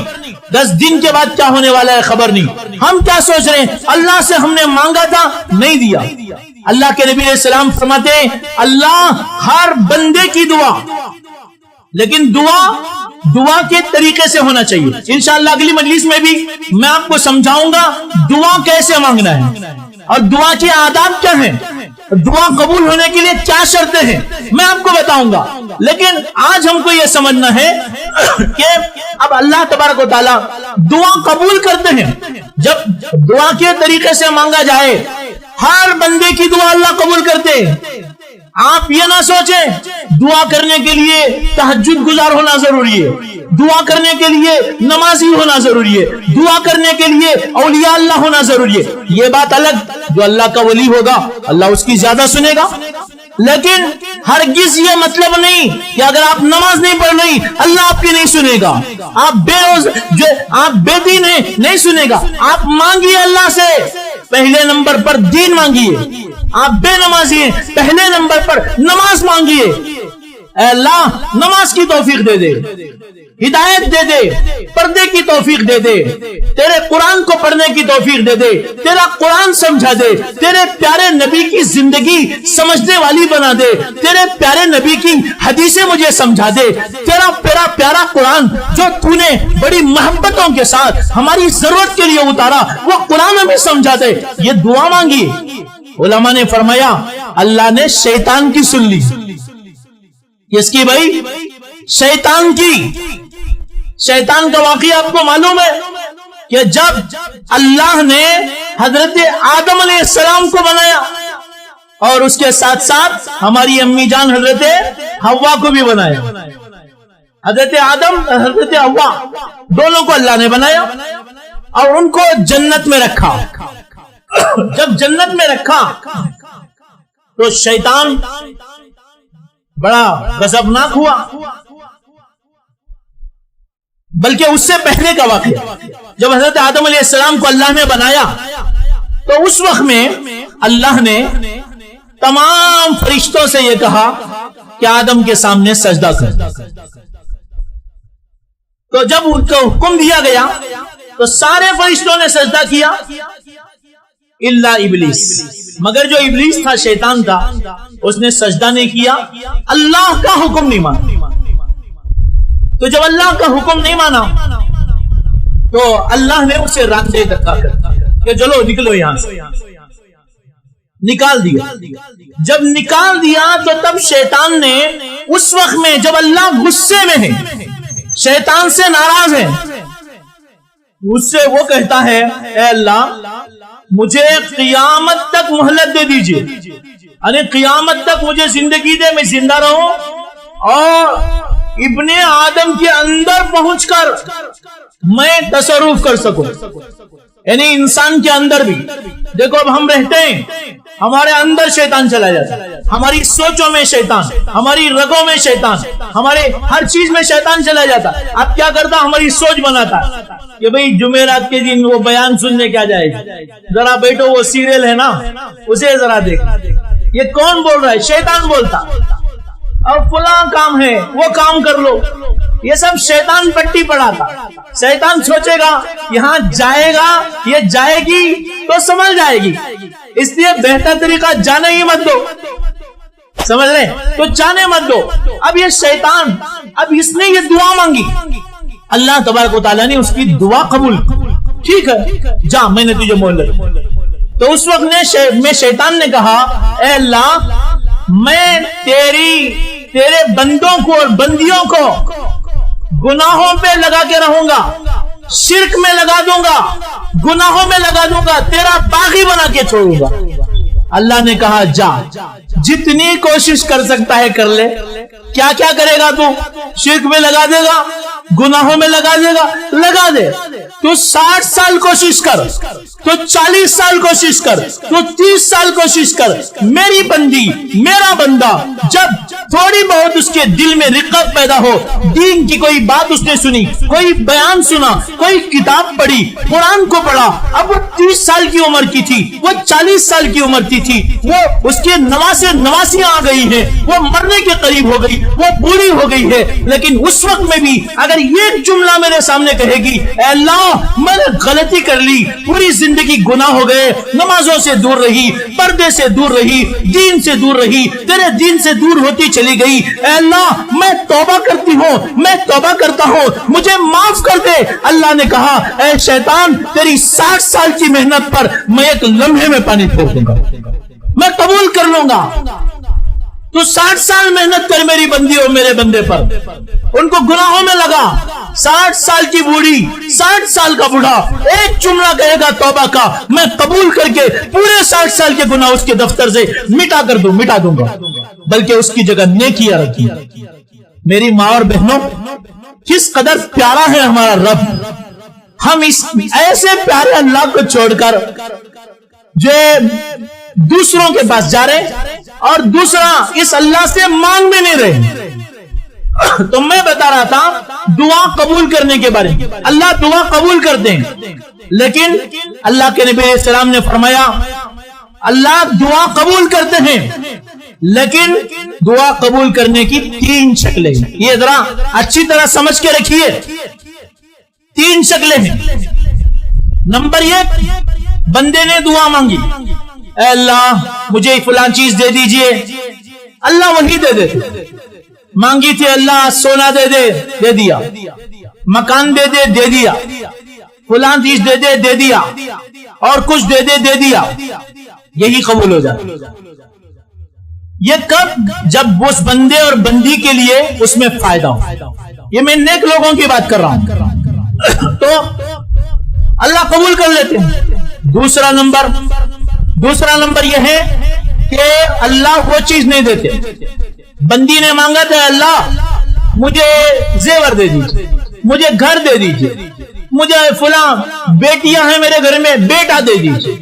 10 دن کے بعد کیا ہونے والا ہے خبر نہیں۔ ہم کیا سوچ رہے ہیں؟ اللہ سے ہم نے مانگا تھا نہیں دیا۔ اللہ کے نبی علیہ السلام فرماتے ہیں اللہ ہر بندے کی دعا، لیکن دعا کے طریقے سے ہونا چاہیے۔ انشاءاللہ اگلی مجلس میں بھی میں آپ کو سمجھاؤں گا دعا کیسے مانگنا ہے اور دعا کے آداب کیا ہیں، دعا قبول ہونے کے لیے کیا شرطیں ہیں، میں آپ کو بتاؤں گا۔ لیکن آج ہم کو یہ سمجھنا ہے کہ اب اللہ تبارک و تعالیٰ دعا قبول کرتے ہیں، جب دعا کے طریقے سے مانگا جائے ہر بندے کی دعا اللہ قبول کرتے ہیں۔ آپ یہ نہ سوچیں دعا کرنے کے لیے تہجد گزار ہونا ضروری ہے، دعا کرنے کے لیے نمازی ہونا ضروری ہے، دعا کرنے کے لیے اولیاء اللہ ہونا ضروری ہے۔ یہ بات الگ، جو اللہ کا ولی ہوگا اللہ اس کی زیادہ سنے گا، لیکن ہرگز یہ مطلب نہیں کہ اگر آپ نماز نہیں پڑھ رہی اللہ آپ کی نہیں سنے گا، آپ بے دین ہیں نہیں سنے گا۔ آپ مانگیے اللہ سے، پہلے نمبر پر دین مانگیے۔ آپ بے نمازی ہیں، پہلے نمبر پر نماز مانگیے۔ اے اللہ نماز کی توفیق دے دے، ہدایت دے دے، پردے کی توفیق دے دے، تیرے قرآن کو پڑھنے کی توفیق دے دے، تیرا قرآن سمجھا دے، تیرے پیارے نبی کی زندگی سمجھنے والی بنا دے، تیرے پیارے نبی کی حدیثیں مجھے سمجھا دے، تیرا پیارا قرآن جو تو نے بڑی محبتوں کے ساتھ ہماری ضرورت کے لیے اتارا وہ قرآن ہمیں سمجھا دے۔ یہ دعا مانگی۔ علماء نے فرمایا اللہ نے شیطان کی سن لی۔ کس کی بھائی؟ شیطان کی۔ شیطان کا واقعہ آپ کو معلوم ہے کہ جب اللہ نے حضرت آدم علیہ السلام کو بنایا اور اس کے ساتھ ساتھ ہماری امی جان حضرت حوا کو بھی بنایا، حضرت آدم حضرت حوا دونوں کو اللہ نے بنایا اور ان کو جنت میں رکھا۔ جب جنت میں رکھا تو شیطان بڑا غضبناک ہوا، بلکہ اس سے پہلے کا واقعہ جب حضرت آدم علیہ السلام کو اللہ نے بنایا تو اس وقت میں اللہ نے تمام فرشتوں سے یہ کہا کہ آدم کے سامنے سجدہ کر۔ تو جب ان کو حکم دیا گیا تو سارے فرشتوں نے سجدہ کیا الا ابلیس۔ مگر جو ابلیس تھا، شیطان تھا، اس نے سجدہ نہیں کیا، اللہ کا حکم نہیں مانا۔ تو جب اللہ کا حکم نہیں مانا تو اللہ نے اسے راندے دھکا کر کہ چلو نکلو یہاں سے، نکال دیا۔ جب نکال دیا تو تب شیطان نے اس وقت میں، جب اللہ غصے میں ہے، شیطان سے ناراض ہے، اس سے وہ کہتا ہے اے اللہ مجھے قیامت تک مہلت دے دیجئے، یعنی قیامت تک مجھے زندگی دے، میں زندہ رہوں اور ابن آدم کے اندر پہنچ کر میں تصرف کر سکوں، یعنی انسان کے اندر بھی۔ دیکھو اب ہم رہتے ہیں، ہمارے اندر شیطان چلا جاتا ہے، ہماری سوچوں میں شیطان، ہماری رگوں میں شیطان، ہمارے ہر چیز میں شیطان چلا جاتا ہے۔ اب کیا کرتا؟ ہماری سوچ بناتا کہ بھئی جمعرات کے دن وہ بیان سننے کیا جائے گا، ذرا بیٹھو وہ سیریل ہے نا اسے ذرا دیکھ۔ یہ کون بول رہا ہے؟ شیطان بولتا۔ اب فلاں کام ہے وہ کام کر لو، یہ سب شیطان پٹی پڑھاتا۔ شیطان سوچے گا یہاں جائے گا، یہ جائے گی تو سمجھ جائے گی، اس لیے بہتر طریقہ جانے ہی مت دو، سمجھ رہے؟ تو جانے مت دو۔ اب یہ شیطان، اب اس نے یہ دعا مانگی، اللہ تبارک و تعالیٰ نے اس کی دعا قبول، ٹھیک ہے جا میں نے تجھے مہلت۔ تو اس وقت میں شیطان نے کہا اے اللہ میں تیرے بندوں کو اور بندیوں کو گناہوں پہ لگا کے رہوں گا، شرک میں لگا دوں گا، گناہوں میں لگا دوں گا، تیرا باغی بنا کے چھوڑوں گا۔ اللہ نے کہا جا، جتنی کوشش کر سکتا ہے کر لے۔ کیا کیا کرے گا تو؟ شرک میں لگا دے گا، گناہوں میں لگا دے گا، لگا دے۔ تو 60 سال کوشش کر، تو 40 سال کوشش کر، تو 30 سال کوشش کر، میری بندی میرا بندہ جب تھوڑی بہت اس کے دل میں رقت پیدا ہو، دین کی کوئی بات اس نے سنی، کوئی بیان سنا، کوئی کتاب پڑھی، قرآن کو پڑھا، اب وہ 30 سال کی عمر کی تھی، وہ 40 سال کی عمر کی تھی، وہ اس کے نواسیاں آ گئی ہیں، وہ مرنے کے قریب ہو گئی، وہ بوڑھی ہو گئی ہے، لیکن اس وقت میں بھی اگر یہ جملہ میرے سامنے کہے گی اے اللہ میں نے غلطی کر لی، پوری زندگی گناہ ہو گئے، نمازوں سے دور رہی، پردے سے دور رہی، دین سے دور رہی، تیرے دین سے دور ہوتی چلی گئی، اے اللہ میں توبہ کرتی ہوں، میں توبہ کرتا ہوں، مجھے معاف کر دے۔ اللہ نے کہا اے شیطان تیری 60 سال کی محنت پر میں ایک لمحے میں پانی پھیر دوں گا، میں قبول کر لوں گا۔ تو 60 سال محنت کر میری بندی اور میرے بندے پر، ان کو گناہوں میں لگا، 60 سال کی بوڑھی، 60 سال کا بوڑھا ایک جملہ کہے گا توبہ کا، میں قبول کر کے پورے 60 سال کے گناہ اس کے دفتر سے مٹا دوں گا، بلکہ اس کی جگہ نیکیاں رکھی۔ میری ماں اور بہنوں، کس قدر پیارا ہے ہمارا رب، ہم اس ایسے پیارے اللہ کو چھوڑ کر جو دوسروں کے پاس جا رہے اور دوسرا اس اللہ سے مانگ بھی نہیں رہے۔ تو میں بتا رہا تھا دعا قبول کرنے کے بارے میں، اللہ دعا قبول کرتے ہیں، لیکن اللہ کے نبی علیہ السلام نے فرمایا اللہ دعا قبول کرتے ہیں، لیکن دعا قبول کرنے کی 3 شکلیں، یہ ذرا اچھی طرح سمجھ کے رکھیے، 3 شکلیں ہیں۔ نمبر 1، بندے نے دعا مانگی، اے اللہ مجھے فلاں چیز دے دیجئے، اللہ وہی دے دیتے۔ مانگی تھی اللہ سونا دے دیا، مکان دے دیا، فلاں چیز دے دیا، اور کچھ دے دیا، یہی قبول ہو جاتا۔ یہ کب؟ جب اس بندے اور بندی کے لیے اس میں فائدہ ہو۔ یہ میں نیک لوگوں کی بات کر رہا ہوں، تو اللہ قبول کر لیتے ہیں۔ دوسرا نمبر یہ ہے کہ اللہ وہ چیز نہیں دیتے۔ بندی نے مانگا تھا اللہ مجھے زیور دے دیجیے، مجھے گھر دے دیجیے، مجھے فلاں بیٹیاں ہیں میرے گھر میں بیٹا دے دیجیے،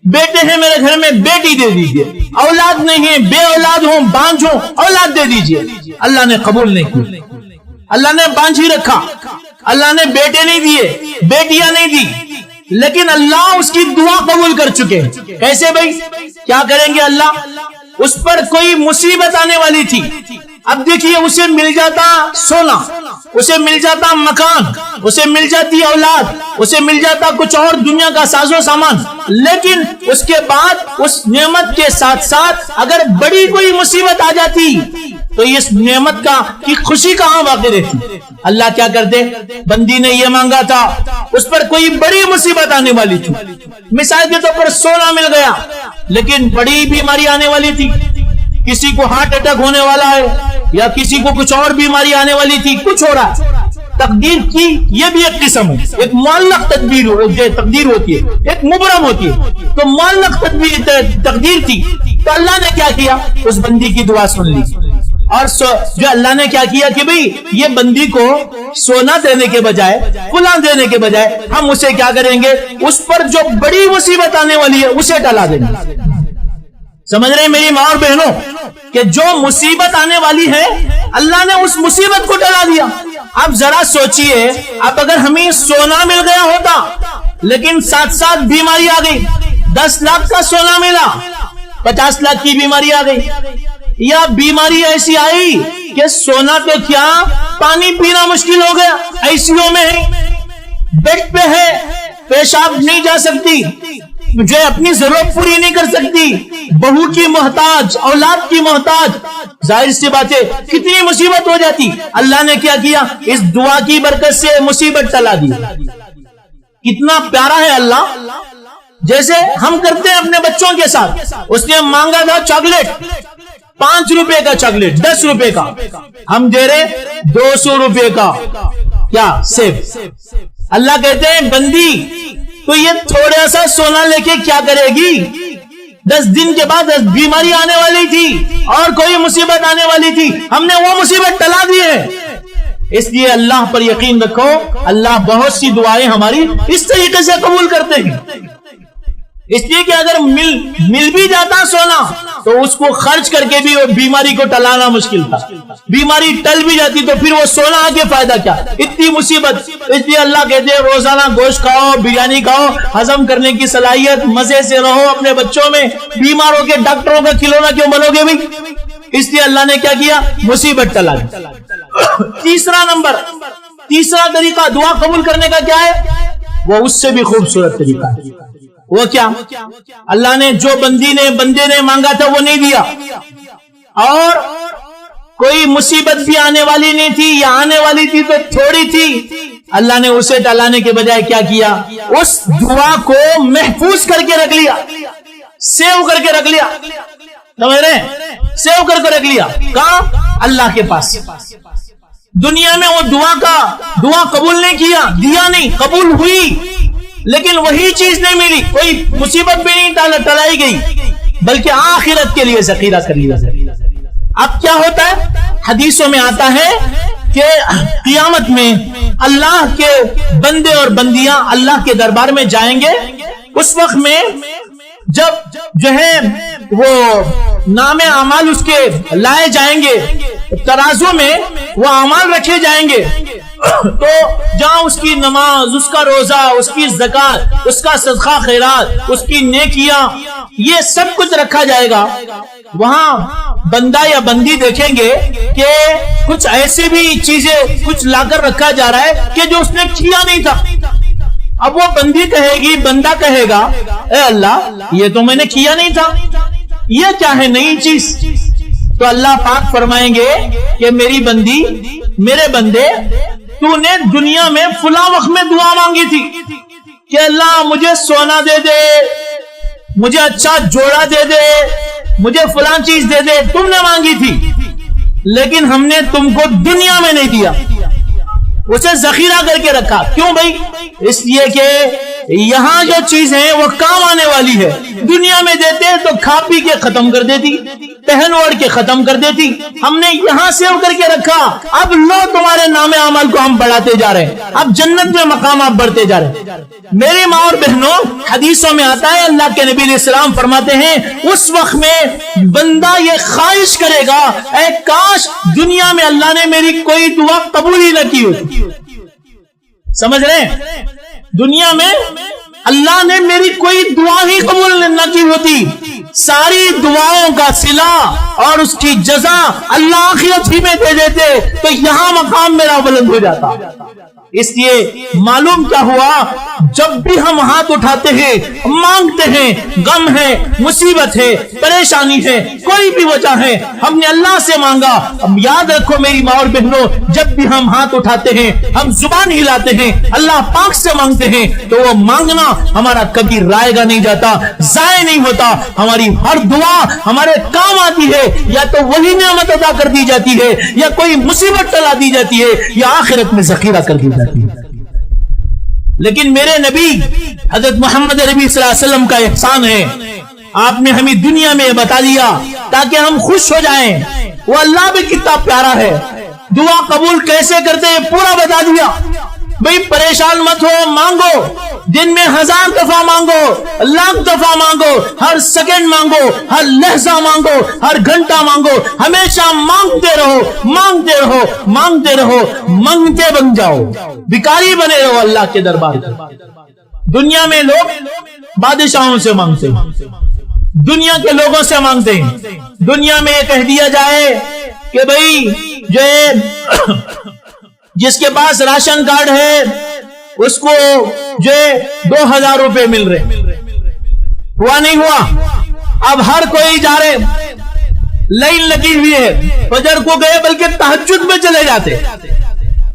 بیٹے ہیں میرے گھر میں بیٹی دے دیجیے، اولاد نہیں ہے بے اولاد ہوں بانجھ ہوں اولاد دے دیجیے۔ اللہ نے قبول نہیں کی، اللہ نے بانجھ ہی رکھا، اللہ نے بیٹے نہیں دیے، بیٹیاں نہیں دی، لیکن اللہ اس کی دعا قبول کر چکے۔ کیسے بھائی؟ کیا کریں گے اللہ؟ اس پر کوئی مصیبت آنے والی تھی، اب دیکھیے اسے مل جاتا سونا، اسے مل جاتا مکان، اسے مل جاتی اولاد، اسے مل جاتا کچھ اور دنیا کا ساز و سامان، لیکن اس کے بعد اس نعمت کے ساتھ ساتھ اگر بڑی کوئی مصیبت آ جاتی تو اس نعمت کی خوشی کہاں واقع رہتی؟ اللہ کیا کرتے؟ بندی نے یہ مانگا تھا، اس پر کوئی بڑی مصیبت آنے والی تھی، مثال کے طور پر سونا مل گیا، لیکن بڑی بیماری آنے والی تھی، کسی کو ہارٹ اٹیک ہونے والا ہے یا کسی کو کچھ اور بیماری آنے والی تھی، کچھ ہو رہا ہے۔ تقدیر کی یہ بھی ایک قسم ہے، ایک معلق تقدیر ہوتی ہے، ایک مبرم ہوتی ہے، تو معلق تقدیر تھی، تو اللہ نے کیا کیا؟ اس بندی کی دعا سن لی، اور جو اللہ نے کیا کیا کہ بھئی یہ بندی کو سونا دینے کے بجائے، فلاں دینے کے بجائے، ہم اسے کیا کریں گے؟ اس پر جو بڑی مصیبت آنے والی ہے اسے ٹلا دیں گے۔ سمجھ رہے ہیں میری ماں اور بہنوں کہ جو مصیبت آنے والی ہے اللہ نے اس مصیبت کو ٹلا دیا۔ اب ذرا سوچئے، اب اگر ہمیں سونا مل گیا ہوتا لیکن ساتھ ساتھ بیماری آ گئی، 10 لاکھ کا سونا ملا، 50 لاکھ کی بیماری آ گئی، یا بیماری ایسی آئی کہ سونا تو کیا پانی پینا مشکل ہو گیا، آئی سی یو میں ہے، بیڈ پہ ہے، پیشاب نہیں جا سکتی، جو اپنی ضرورت پوری نہیں کر سکتی، بہو کی محتاج، اولاد کی محتاج، ظاہر سی بات ہے کتنی مصیبت ہو جاتی۔ اللہ نے کیا کیا؟ اس دعا کی برکت سے مصیبت ٹلا دی۔ کتنا پیارا ہے اللہ، جیسے ہم کرتے ہیں اپنے بچوں کے ساتھ۔ اس نے مانگا تھا چاکلیٹ، 5 روپے کا چاکلیٹ، 10 روپے کا، ہم دے رہے 200 روپے کا کیا سیب۔ اللہ کہتے ہیں بندی تو یہ تھوڑا سا سونا لے کے کیا کرے گی؟ 10 دن کے بعد بیماری آنے والی تھی اور کوئی مصیبت آنے والی تھی، ہم نے وہ مصیبت ٹلا دی ہے۔ اس لیے اللہ پر یقین رکھو، اللہ بہت سی دعائیں ہماری اس طریقے سے قبول کرتے ہیں، اس لیے کہ اگر مل بھی جاتا سونا تو اس کو خرچ کر کے بھی بیماری کو ٹلانا مشکل تھا، بیماری ٹل بھی جاتی تو پھر وہ سونا آگے فائدہ کیا، اتنی مصیبت۔ اس لیے اللہ کہتے ہیں روزانہ گوشت کھاؤ، بریانی کھاؤ، ہضم کرنے کی صلاحیت، مزے سے رہو اپنے بچوں میں، بیمار ہو کے ڈاکٹروں کا کھلونا کیوں بنو گے بھائی؟ اس لیے اللہ نے کیا کیا؟ مصیبت ٹلا دی۔ تیسرا طریقہ دعا قبول کرنے کا کیا ہے؟ وہ اس سے بھی خوبصورت طریقہ ہے۔ وہ کیا؟ اللہ نے جو بندے نے مانگا تھا وہ نہیں دیا، اور کوئی مصیبت بھی آنے والی نہیں تھی یا آنے والی تھی تو تھوڑی تھی، اللہ نے اسے ٹلانے کے بجائے کیا کیا؟ اس دعا کو محفوظ کر کے رکھ لیا، سیو کر کے رکھ لیا، سمجھ رہے ہیں؟ سیو کر کے رکھ لیا، کہاں؟ اللہ کے پاس۔ دنیا میں وہ دعا قبول نہیں کیا، دیا نہیں، قبول ہوئی لیکن وہی چیز نہیں ملی، کوئی مصیبت بھی نہیں ٹلائی گئی، بلکہ آخرت کے لیے ذخیرہ کر لیا۔ اب کیا ہوتا ہے؟ حدیثوں میں آتا ہے کہ قیامت میں اللہ کے بندے اور بندیاں اللہ کے دربار میں جائیں گے، اس وقت میں جب جو ہے وہ نام اعمال اس کے لائے جائیں گے، ترازو میں وہ اعمال رکھے جائیں گے، تو جہاں اس کی نماز، اس کا روزہ، اس کی زکات، اس کا صدقہ خیرات، اس کی نیکیاں، یہ سب کچھ رکھا جائے گا، وہاں بندہ یا بندی دیکھیں گے کہ کچھ ایسی بھی چیزیں کچھ لا کر رکھا جا رہا ہے کہ جو اس نے کیا نہیں تھا۔ اب وہ بندی کہے گی، بندہ کہے گا اے اللہ یہ تو میں نے کیا نہیں تھا، یہ کیا ہے نئی چیز؟ تو اللہ پاک فرمائیں گے کہ میری بندی، میرے بندے، تو نے دنیا میں فلاں وقت میں دعا مانگی تھی کہ اللہ مجھے سونا دے دے، مجھے اچھا جوڑا دے دے، مجھے فلاں چیز دے دے، تم نے مانگی تھی، لیکن ہم نے تم کو دنیا میں نہیں دیا، اسے ذخیرہ کر کے رکھا۔ کیوں بھائی؟ اس لیے کہ یہاں جو چیز ہے وہ کام آنے والی ہے، دنیا میں دیتے تو کھا پی کے ختم کر دیتی، پہن اوڑھ کے ختم کر دیتی، ہم نے یہاں سیو کر کے رکھا، اب لو تمہارے نام اعمال کو ہم بڑھاتے جا رہے ہیں، اب جنت میں مقام آپ بڑھتے جا رہے ہیں۔ میری ماں اور بہنوں، حدیثوں میں آتا ہے اللہ کے نبی علیہ السلام فرماتے ہیں اس وقت میں بندہ یہ خواہش کرے گا اے کاش دنیا میں اللہ نے میری کوئی دعا قبول ہی نہ کی ہوتی۔ سمجھ رہے ہیں؟ دنیا میں اللہ نے میری کوئی دعا ہی قبول نہ کی ہوتی، ساری دعاؤں کا صلہ اور اس کی جزا اللہ آخرت ہی میں دے دیتے تو یہاں مقام میرا بلند ہو جاتا۔ اس لیے معلوم کیا ہوا، جب بھی ہم ہاتھ اٹھاتے ہیں، مانگتے ہیں، غم ہے، مصیبت ہے، پریشانی ہے، کوئی بھی وجہ ہے، ہم نے اللہ سے مانگا۔ اب یاد رکھو میری ماں اور بہنوں، جب بھی ہم ہاتھ اٹھاتے ہیں، ہم زبان ہلاتے ہیں، اللہ پاک سے مانگتے ہیں تو وہ مانگنا ہمارا کبھی رائے گا نہیں جاتا، ضائع نہیں ہوتا۔ ہماری ہر دعا ہمارے کام آتی ہے، یا تو وہی نعمت ادا کر دی جاتی ہے، یا کوئی مصیبت ٹلا دی جاتی ہے، یا آخرت میں ذخیرہ کر دی جاتی ہے۔ لیکن میرے نبی حضرت محمد عربی صلی اللہ علیہ وسلم کا احسان ہے، آپ نے ہمیں دنیا میں بتا دیا تاکہ ہم خوش ہو جائیں۔ وہ اللہ بھی کتنا پیارا ہے، دعا قبول کیسے کرتے ہیں پورا بتا دیا۔ بھئی پریشان مت ہو، مانگو، دن میں 1000 دفعہ مانگو، لاکھ دفعہ مانگو، ہر سیکنڈ مانگو، ہر لحظہ مانگو، ہر گھنٹہ مانگو، ہمیشہ مانگتے رہو، مانگتے رہو، مانگتے رہو، مانگتے بن جاؤ، بھکاری بنے رہو اللہ کے دربار میں۔ دنیا میں لوگ بادشاہوں سے مانگتے ہیں، دنیا کے لوگوں سے مانگتے ہیں۔ دنیا میں یہ کہہ دیا جائے کہ بھئی جو جس کے پاس راشن کارڈ ہے اس کو جو 2000 روپے مل رہے، ہوا نہیں ہوا؟ اب ہر کوئی جا رہے، لائن لگی ہوئی ہے، فجر کو گئے بلکہ تہجد میں چلے جاتے۔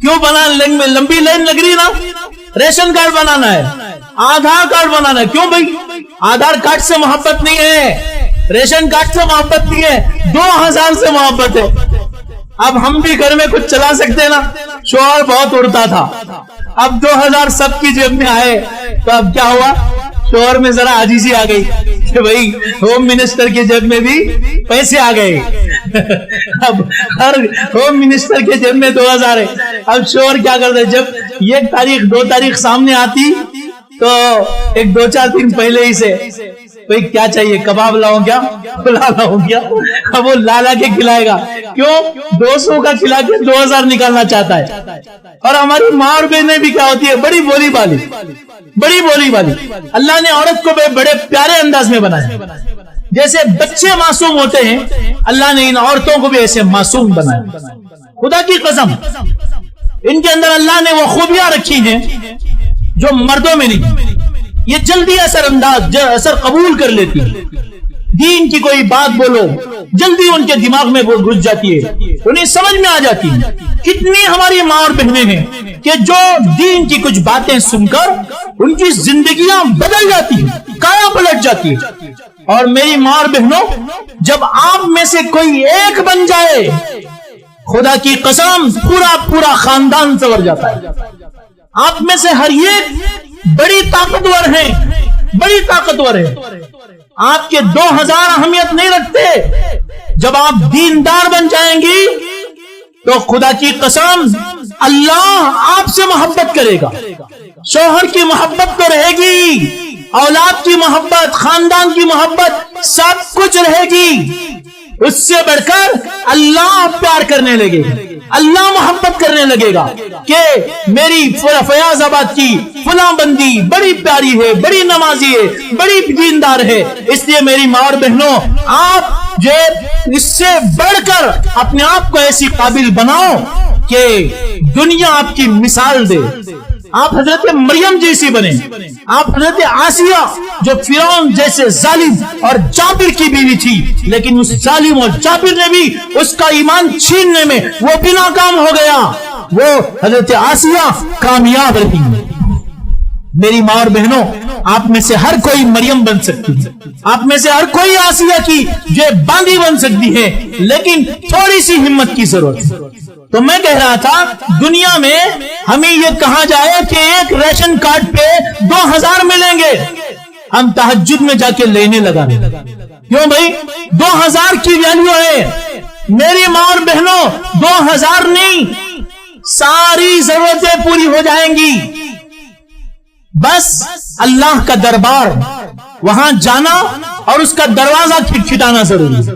کیوں بنا لمبی لائن لگ رہی نا؟ ریشن کارڈ بنانا ہے، آدھار کارڈ بنانا ہے۔ کیوں بھائی؟ آدھار کارڈ سے محبت نہیں ہے، ریشن کارڈ سے محبت نہیں ہے، 2000 سے محبت ہے۔ اب ہم بھی گھر میں کچھ چلا سکتے ہیں نا، شوہر بہت اڑتا تھا، اب 2000 سب کی جیب میں آئے تو اب کیا ہوا؟ شوہر میں ذرا عاجزی آ گئی کہ بھائی ہوم منسٹر کی جیب میں بھی پیسے آ گئے۔ اب ہر ہوم منسٹر کے جیب میں 2000 ہے۔ اب شوہر کیا کرتے، جب 1 تاریخ 2 تاریخ سامنے آتی تو 1 2 4 دن پہلے ہی سے بھئی کیا چاہیے، کباب لاؤں کیا، پلاؤ لاؤں کیا؟ اب وہ لا کے کھلائے گا، کیوں 200 کا کھلا کے 2000 نکالنا چاہتا ہے۔ اور ہماری ماں اور بہنیں بھی کیا ہوتی ہے، بڑی بولی بالی، بڑی بولی بالی۔ اللہ نے عورت کو بڑے پیارے انداز میں بنایا، جیسے بچے معصوم ہوتے ہیں اللہ نے ان عورتوں کو بھی ایسے معصوم بنایا۔ خدا کی قسم ان کے اندر اللہ نے وہ خوبیاں رکھی ہیں جو مردوں میں نہیں۔ یہ جلدی اثر قبول کر لیتی ہے، دین کی کوئی بات بولو جلدی ان کے دماغ میں وہ گھس جاتی ہے، انہیں سمجھ میں آ جاتی ہے۔ کتنی ہماری ماں اور بہنیں ہیں کہ جو دین کی کچھ باتیں سن کر ان کی زندگیاں بدل جاتی ہیں، کایا پلٹ جاتی ہے۔ اور میری ماں اور بہنوں، جب آپ میں سے کوئی ایک بن جائے، خدا کی قسم پورا خاندان سنور جاتا ہے۔ آپ میں سے ہر ایک بڑی طاقتور ہے، بڑی طاقتور ہے۔ آپ کے 2000 اہمیت نہیں رکھتے، جب آپ دیندار بن جائیں گی تو خدا کی قسم اللہ آپ سے محبت کرے گا۔ شوہر کی محبت تو رہے گی، اولاد کی محبت، خاندان کی محبت، سب کچھ رہے گی۔ اس سے بڑھ کر اللہ پیار کرنے لگے، اللہ محبت کرنے لگے گا کہ میری فیاض آباد کی فلاں بندی بڑی پیاری ہے، بڑی نمازی ہے، بڑی دیندار ہے۔ اس لیے میری ماں اور بہنوں، آپ جو اس سے بڑھ کر اپنے آپ کو ایسی قابل بناؤ کہ دنیا آپ کی مثال دے۔ آپ حضرت مریم جیسی بنے، آپ حضرت آسیہ جو فرعون جیسے ظالم اور جابر کی بیوی تھی، لیکن اس ظالم اور جابر نے بھی اس کا ایمان چھیننے میں وہ بھی ناکام ہو گیا، وہ حضرت آسیہ کامیاب رہی۔ میری ماں اور بہنوں، آپ میں سے ہر کوئی مریم بن سکتی ہے، آپ میں سے ہر کوئی آسیہ کی جو باندھی بن سکتی ہے، لیکن تھوڑی سی ہمت کی ضرورت ہے۔ تو میں کہہ رہا تھا، دنیا میں ہمیں یہ کہا جائے کہ ایک ریشن کارڈ پہ 2000 ملیں گے، ہم تہجد میں جا کے لینے لگا۔ کیوں بھائی؟ 2000 کی ویلیو ہے۔ میری ماں اور بہنوں، 2000 نہیں، ساری ضرورتیں پوری ہو جائیں گی۔ بس اللہ کا دربار، وہاں جانا اور اس کا دروازہ کھٹکھٹانا ضروری ہے۔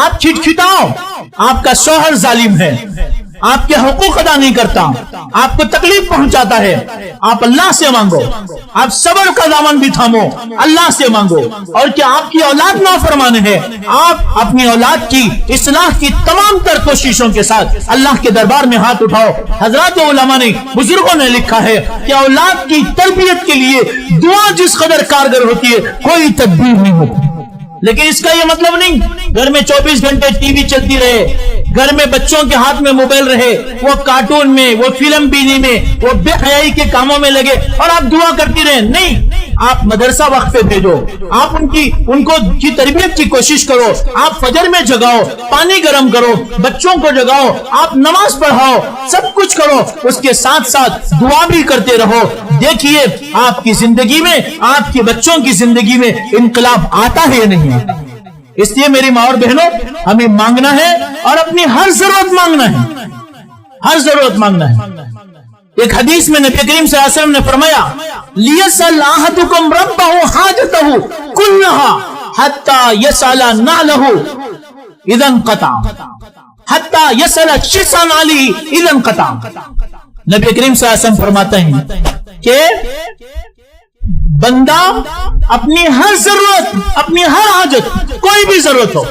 آپ کھٹکھٹاؤ، آپ کا شوہر ظالم ہے، آپ کے حقوق ادا نہیں کرتا، آپ کو تکلیف پہنچاتا ہے، آپ اللہ سے مانگو، آپ صبر کا دامن بھی تھامو، اللہ سے مانگو۔ اور کیا آپ کی اولاد نافرمان ہے، آپ اپنی اولاد کی اصلاح کی تمام تر کوششوں کے ساتھ اللہ کے دربار میں ہاتھ اٹھاؤ۔ حضرات علماء نے، بزرگوں نے لکھا ہے کہ اولاد کی تربیت کے لیے دعا جس قدر کارگر ہوتی ہے کوئی تدبیر نہیں ہوتی۔ لیکن اس کا یہ مطلب نہیں گھر میں 24 گھنٹے ٹی وی چلتی رہے، گھر میں بچوں کے ہاتھ میں موبائل رہے، وہ کارٹون میں، وہ فلم بینی میں، وہ بے حیائی کے کاموں میں لگے اور آپ دعا کرتی رہے۔ نہیں، آپ مدرسہ وقت پہ بھیجو، آپ ان کو تربیت کی کوشش کرو، آپ فجر میں جگاؤ، پانی گرم کرو، بچوں کو جگاؤ، آپ نماز پڑھاؤ، سب کچھ کرو، اس کے ساتھ ساتھ دعا بھی کرتے رہو۔ دیکھیے آپ کی زندگی میں، آپ کے بچوں کی زندگی میں انقلاب آتا ہے یا نہیں آتا۔ اس لیے میری ماں اور بہنوں، ہمیں مانگنا ہے اور اپنی ہر ضرورت مانگنا ہے، ہر ضرورت مانگنا ہے۔ ایک حدیث میں نبی کریم صلی اللہ علیہ وسلم نے فرمایا لِيَسْأَلْ أَحَدُكُمْ رَبَّهُ حَاجَتَهُ كُلَّهَا حَتَّى يَسْأَلَ نَعْلَهُ إِذَا انْقَطَعَ حَتَّى يَسْأَلَ شِسْعَ نَعْلِهِ إِذَا انْقَطَعَ۔ نبی کریم صلی اللہ علیہ وسلم فرماتے ہیں کہ بندہ اپنی ہر ضرورت، اپنی ہر حاجت، کوئی بھی ضرورت ہو،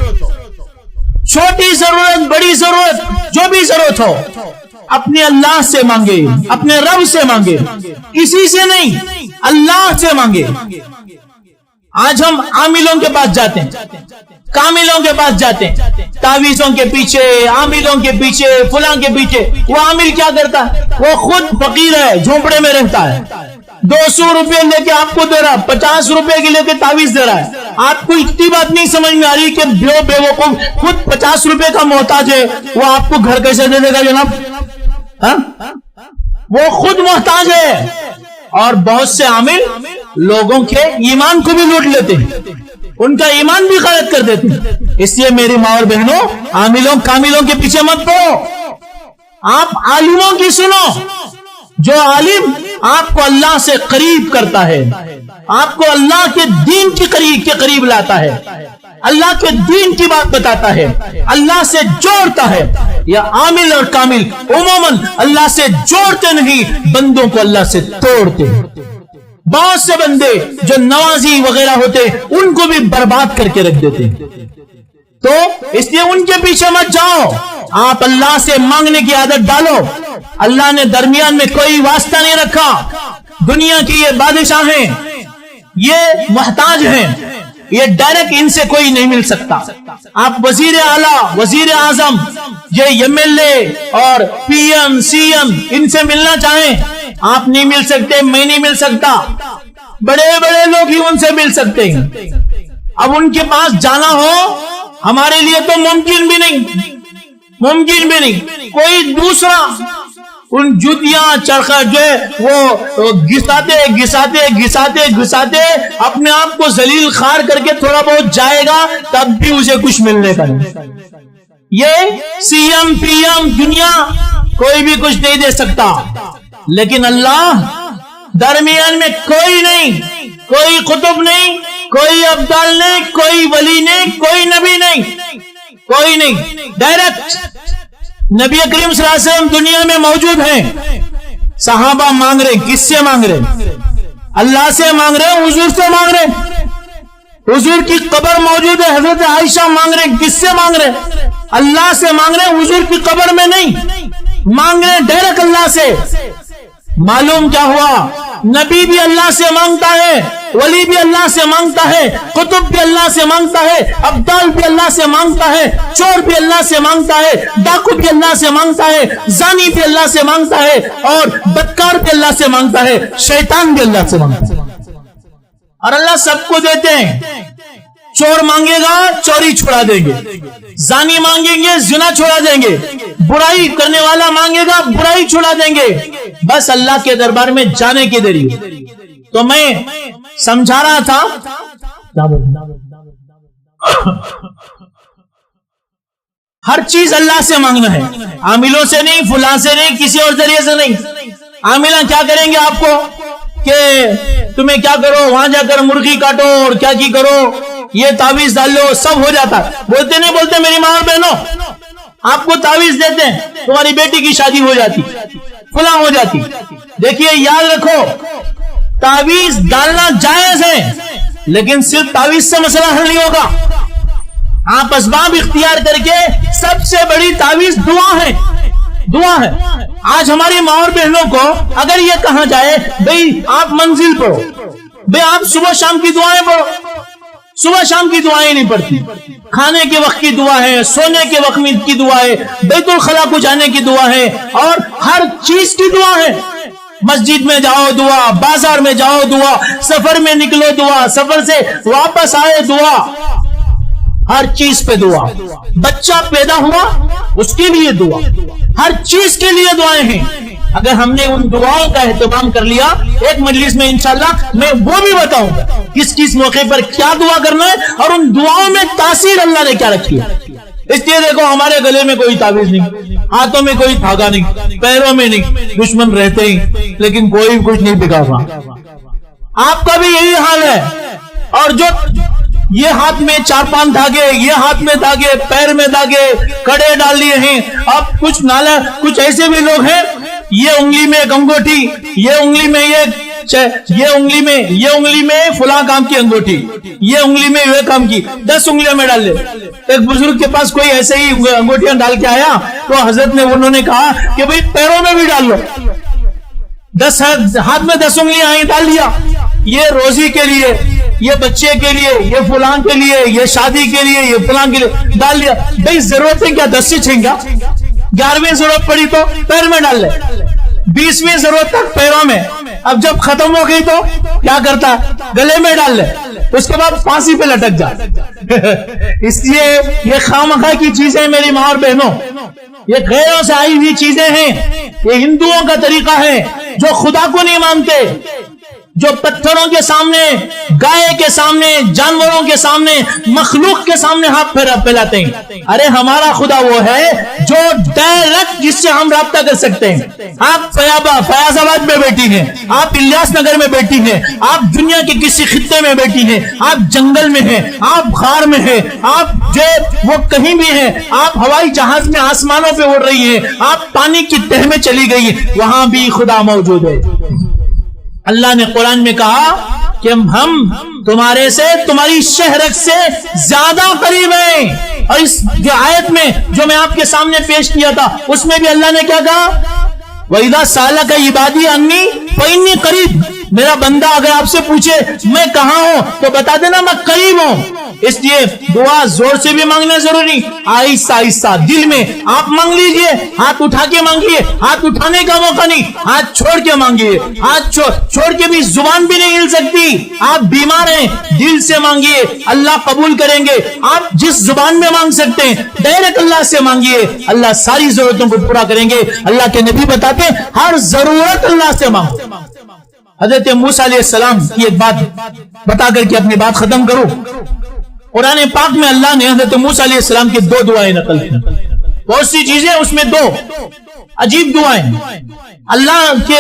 چھوٹی ضرورت، بڑی ضرورت، جو بھی ضرورت ہو، اپنے اللہ سے مانگے، اپنے رب سے مانگے، کسی سے نہیں، اللہ سے مانگے۔ آج ہم عاملوں کے پاس جاتے ہیں، کاملوں کے پاس جاتے ہیں، تعویذوں کے پیچھے، عاملوں کے پیچھے، فلاں کے پیچھے۔ وہ عامل کیا کرتا ہے؟ وہ خود فقیر ہے، جھونپڑے میں رہتا ہے، 200 روپے لے کے آپ کو دے رہا، 50 روپے کے لے کے تعویذ دے رہا ہے۔ آپ کو اتنی بات نہیں سمجھ میں آ رہی کہ بے وقوف خود 50 روپے کا محتاج ہے، وہ آپ کو گھر کیسے دے دے گا جناب؟ وہ خود محتاج ہے۔ اور بہت سے عامل لوگوں کے ایمان کو بھی لوٹ لیتے ہیں، ان کا ایمان بھی غلط کر دیتے ہیں۔ اس لیے میری ماں اور بہنوں، عاملوں کاملوں کے پیچھے مت پڑو، آپ عالموں کی سنو۔ جو عالم آپ کو اللہ سے قریب کرتا ہے، آپ کو اللہ کے دین کے قریب لاتا ہے، اللہ کے دین کی بات بتاتا ہے، اللہ سے جوڑتا ہے۔ یا عامل اور کامل عموماً اللہ سے جوڑتے نہیں، بندوں کو اللہ سے توڑتے ہیں۔ بہت سے بندے جو نوازی وغیرہ ہوتے ان کو بھی برباد کر کے رکھ دیتے ہیں۔ تو اس لیے ان کے پیچھے مت جاؤ، آپ اللہ سے مانگنے کی عادت ڈالو۔ اللہ نے درمیان میں کوئی واسطہ نہیں رکھا۔ دنیا کی یہ بادشاہ ہیں، یہ محتاج ہیں، یہ ڈائریکٹ ان سے کوئی نہیں مل سکتا۔ آپ وزیر اعلیٰ، وزیر اعظم، یہ ایم ایل اے اور پی ایم، سی ایم، ان سے ملنا چاہیں، آپ نہیں مل سکتے، میں نہیں مل سکتا، بڑے بڑے لوگ ہی ان سے مل سکتے ہیں۔ اب ان کے پاس جانا ہو ہمارے لیے تو ممکن بھی نہیں۔ کوئی دوسرا ان جوتیاں چرخا جو ہے وہ گھساتے اپنے آپ کو ذلیل خوار کر کے تھوڑا بہت جائے گا، تب بھی اسے کچھ ملنے کا نہیں۔ یہ سی ایم، پی ایم، دنیا کوئی بھی کچھ نہیں دے سکتا، لیکن اللہ درمیان میں کوئی نہیں، کوئی قطب نہیں، کوئی ابدال نہیں، کوئی ولی نہیں، کوئی نبی نہیں، کوئی نہیں، ڈائریکٹ نبی کریم صلی اللہ علیہ وسلم دنیا میں موجود ہیں۔ صحابہ مانگ رہے، کس سے مانگ رہے؟ اللہ سے مانگ رہے، حضور سے مانگ رہے۔ حضور کی قبر موجود ہے، حضرت عائشہ مانگ رہے، کس سے مانگ رہے؟ اللہ سے مانگ رہے، حضور کی قبر میں نہیں، مانگ رہے ڈائریکٹ اللہ سے۔ معلوم کیا ہوا؟ نبی بھی اللہ سے مانگتا ہے، ولی بھی اللہ سے مانگتا ہے، قطب بھی اللہ سے مانگتا ہے، ابدال بھی اللہ سے مانگتا ہے، چور بھی اللہ سے مانگتا ہے، ڈاکو بھی اللہ سے مانگتا ہے، زانی بھی اللہ سے مانگتا ہے، اور بدکار بھی اللہ سے مانگتا ہے، شیطان بھی اللہ سے مانگتا ہے۔ اور اللہ سب کو دیتے ہیں۔ چور مانگے گا چوری چھڑا دیں گے، زانی مانگیں گے زنا چھڑا دیں گے، برائی کرنے والا مانگے گا برائی چھڑا دیں گے، بس اللہ کے دربار میں جانے کی دری۔ تو میں سمجھا رہا تھا ہر چیز اللہ سے مانگنا ہے، عاملوں سے نہیں، فلاں سے نہیں، کسی اور ذریعے سے نہیں۔ عاملہ کیا کریں گے آپ کو کہ تمہیں کیا کرو، وہاں جا کر مرغی کاٹو اور کیا کی کرو، یہ تعویذ ڈال لو، سب ہو جاتا ہے۔ بولتے نہیں بولتے میری ماں اور بہنوں؟ آپ کو تعویذ دیتے ہیں تمہاری بیٹی کی شادی ہو جاتی، فلاں ہو جاتی. دیکھیے یاد رکھو تعویذ ڈالنا جائز ہے، لیکن صرف تعویذ سے مسئلہ حل نہیں ہوگا. آپ اسباب اختیار کر کے سب سے بڑی تعویذ دعا ہے، دعا ہے. آج ہماری ماں اور بہنوں کو اگر یہ کہا جائے بھئی آپ منزل پڑھو، بھئی آپ صبح شام کی دعائیں پڑھو، صبح شام کی دعائیں نہیں پڑھتی. کھانے کے وقت کی دعا ہے، سونے کے وقت کی دعا ہے، بیت الخلا کو جانے کی دعا ہے، اور ہر چیز کی دعا ہے. مسجد میں جاؤ دعا، بازار میں جاؤ دعا، سفر میں نکلو دعا، سفر سے واپس آئے دعا، ہر چیز پہ دعا. بچہ پیدا ہوا اس کے لیے دعا، ہر چیز کے لیے دعائیں ہیں. اگر ہم نے ان دعاؤں کا اہتمام کر لیا، ایک مجلس میں انشاءاللہ میں وہ بھی بتاؤں گا کس کس موقع پر کیا دعا کرنا ہے اور ان دعاؤں میں تاثیر اللہ نے کیا رکھی ہے. اس لیے دیکھو ہمارے گلے میں کوئی تعویذ نہیں، ہاتھوں میں کوئی دھاگا نہیں، پیروں میں نہیں، دشمن رہتے ہی لیکن کوئی کچھ نہیں بگا رہا. آپ کا بھی یہی حال ہے. اور جو یہ ہاتھ میں 4-5 دھاگے، یہ ہاتھ میں دھاگے، پیر میں دھاگے، کڑے ڈال لیے ہیں. اب کچھ ایسے بھی لوگ ہیں، یہ انگلی میں ایک انگوٹھی، یہ انگلی میں یہ انگلی میں فلاں کام کی انگوٹھی، یہ انگلی میں یہ کام کی، 10 انگلیوں میں ڈال لے. ایک بزرگ کے پاس کوئی ایسے ہی انگوٹیاں ڈال کے آیا تو حضرت نے انہوں نے کہا کہ بھئی پیروں میں بھی ڈال لو. 10 ہاتھ میں 10 انگلیاں آئیں، ڈال لیا. یہ روزی کے لیے، یہ بچے کے لیے، یہ فلاں کے لیے، یہ شادی کے لیے، یہ فلاں کے لیے ڈال لیا. بھئی ضرورتیں کیا 10 سے چھینگا؟ 11ویں ضرورت پڑی تو پیر میں ڈال لے، 20ویں ضرورت تک پیروں میں. اب جب ختم ہو گئی تو کیا کرتا؟ گلے میں ڈال لے، اس کے بعد پھانسی پہ لٹک جا. اس لیے یہ خامخواہ کی چیزیں میری ماں اور بہنوں، یہ غیروں سے آئی ہوئی چیزیں ہیں. یہ ہندوؤں کا طریقہ ہے جو خدا کو نہیں مانتے، جو پتھروں کے سامنے، گائے کے سامنے، جانوروں کے سامنے، مخلوق کے سامنے ہاتھ پھیلاتے ہیں. ارے ہمارا خدا وہ ہے جو ڈائریکٹ جس سے ہم رابطہ کر سکتے ہیں. آپ فیاض آباد میں بیٹھی ہیں، آپ الیاس نگر میں بیٹھی ہیں، آپ دنیا کے کسی خطے میں بیٹھی ہیں، آپ جنگل میں ہیں، آپ غار میں ہیں، آپ جو وہ کہیں بھی ہیں، آپ ہوائی جہاز میں آسمانوں پہ اڑ رہی ہیں، آپ پانی کی تہ میں چلی گئی، وہاں بھی خدا موجود ہے. اللہ نے قرآن میں کہا کہ ہم تمہارے سے، تمہاری شہرت سے زیادہ قریب ہیں. اور اس آیت میں جو میں آپ کے سامنے پیش کیا تھا اس میں بھی اللہ نے کیا کہا؟ وَإِذَا سَأَلَكَ عِبَادِي عَنِّي فَإِنِّي قَرِيبٌ. میرا بندہ اگر آپ سے پوچھے میں کہاں ہوں تو بتا دینا میں قریب ہوں. اس لیے دعا زور سے بھی مانگنا ضروری، آہستہ آہستہ دل میں آپ مانگ لیجئے. ہاتھ اٹھا کے مانگیے، ہاتھ اٹھانے کا موقع نہیں، ہاتھ چھوڑ کے مانگیے. ہاتھ چھوڑ کے بھی زبان بھی نہیں ہل سکتی. آپ بیمار ہیں، دل سے مانگیے، اللہ قبول کریں گے. آپ جس زبان میں مانگ سکتے ہیں ڈائریکٹ اللہ سے مانگیے، اللہ ساری ضرورتوں کو پورا کریں گے. اللہ کے نبی بتاتے ہیں ہر ضرورت اللہ سے مانگو. حضرت موسیٰ علیہ السلام کی ایک بات بتا کر کے اپنی بات ختم کرو. قرآن پاک میں اللہ نے حضرت موسیٰ علیہ السلام کی 2 دعائیں نقل کی. بہت سی چیزیں اس میں 2 عجیب دعائیں. اللہ کے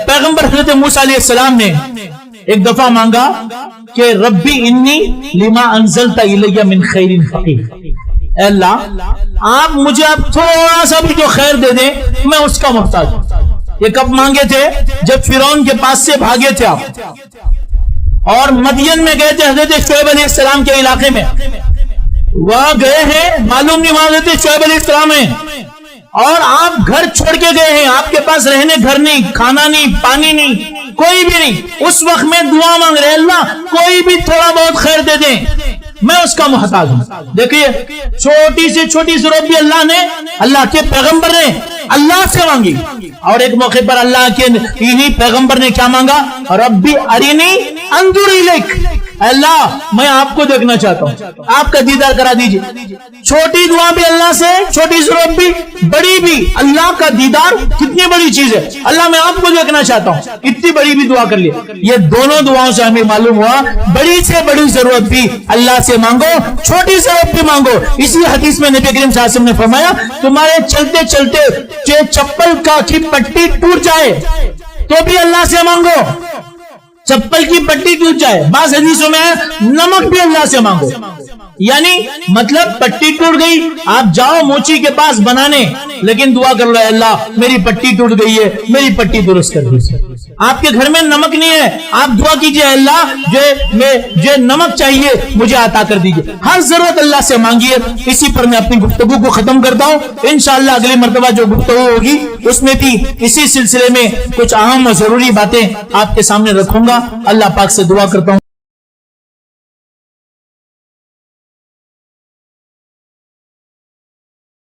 پیغمبر حضرت موسیٰ علیہ السلام نے ایک دفعہ مانگا کہ ربی انی لما انزلت الی من خیر فقیر. اے اللہ آپ مجھے اب تھوڑا سا بھی جو خیر دے دیں میں اس کا محتاج ہوں. یہ کب مانگے تھے؟ جب فرعون کے پاس سے بھاگے تھے آپ اور مدین میں گئے تھے حضرت شعیب علیہ السلام کے علاقے میں. وہاں گئے ہیں، معلوم نہیں وہاں حضرت شعیب علیہ السلام ہیں، اور آپ گھر چھوڑ کے گئے ہیں. آپ کے پاس رہنے گھر نہیں، کھانا نہیں، پانی نہیں، کوئی بھی نہیں. اس وقت میں دعا مانگ رہے اللہ کوئی بھی تھوڑا بہت خیر دے دیں میں اس کا محتاج ہوں. دیکھیے چھوٹی سے چھوٹی ضرورت بھی اللہ کے پیغمبر نے اللہ سے مانگی. اور ایک موقع پر اللہ کے انہی پیغمبر نے کیا مانگا؟ ربی ارینی انظر الیک. اللہ میں آپ کو دیکھنا چاہتا ہوں، آپ کا دیدار کرا دیجئے. چھوٹی دعا بھی اللہ سے، چھوٹی ضرورت بھی، بڑی بھی. اللہ کا دیدار کتنی بڑی چیز ہے. اللہ میں آپ کو دیکھنا چاہتا ہوں، اتنی بڑی بھی دعا کر لی. یہ دونوں دعاؤں سے ہمیں معلوم ہوا بڑی سے بڑی ضرورت بھی اللہ سے مانگو، چھوٹی ضرورت بھی مانگو. اسی حدیث میں نبی کریم صلی اللہ علیہ وسلم نے فرمایا تمہارے چلتے چلتے چپل کی پٹی ٹوٹ جائے تو بھی اللہ سے مانگو. چپل کی پٹی ٹوٹ جائے، بعض حدیثوں میں نمک بھی اللہ سے مانگو. یعنی مطلب پٹی ٹوٹ گئی، آپ جاؤ موچی کے پاس بنانے، لیکن دعا کر لو اللہ میری پٹی ٹوٹ گئی ہے، میری پٹی درست کر دیجیے۔ آپ کے گھر میں نمک نہیں ہے، آپ دعا کیجئے اللہ جو نمک چاہیے مجھے عطا کر دیجیے۔ ہر ضرورت اللہ سے مانگیے۔ اسی پر میں اپنی گفتگو کو ختم کرتا ہوں۔ انشاءاللہ اگلی مرتبہ جو گفتگو ہوگی اس میں بھی اسی سلسلے میں کچھ اہم اور ضروری باتیں آپ کے سامنے رکھوں گا۔ اللہ پاک سے دعا کرتا ہوں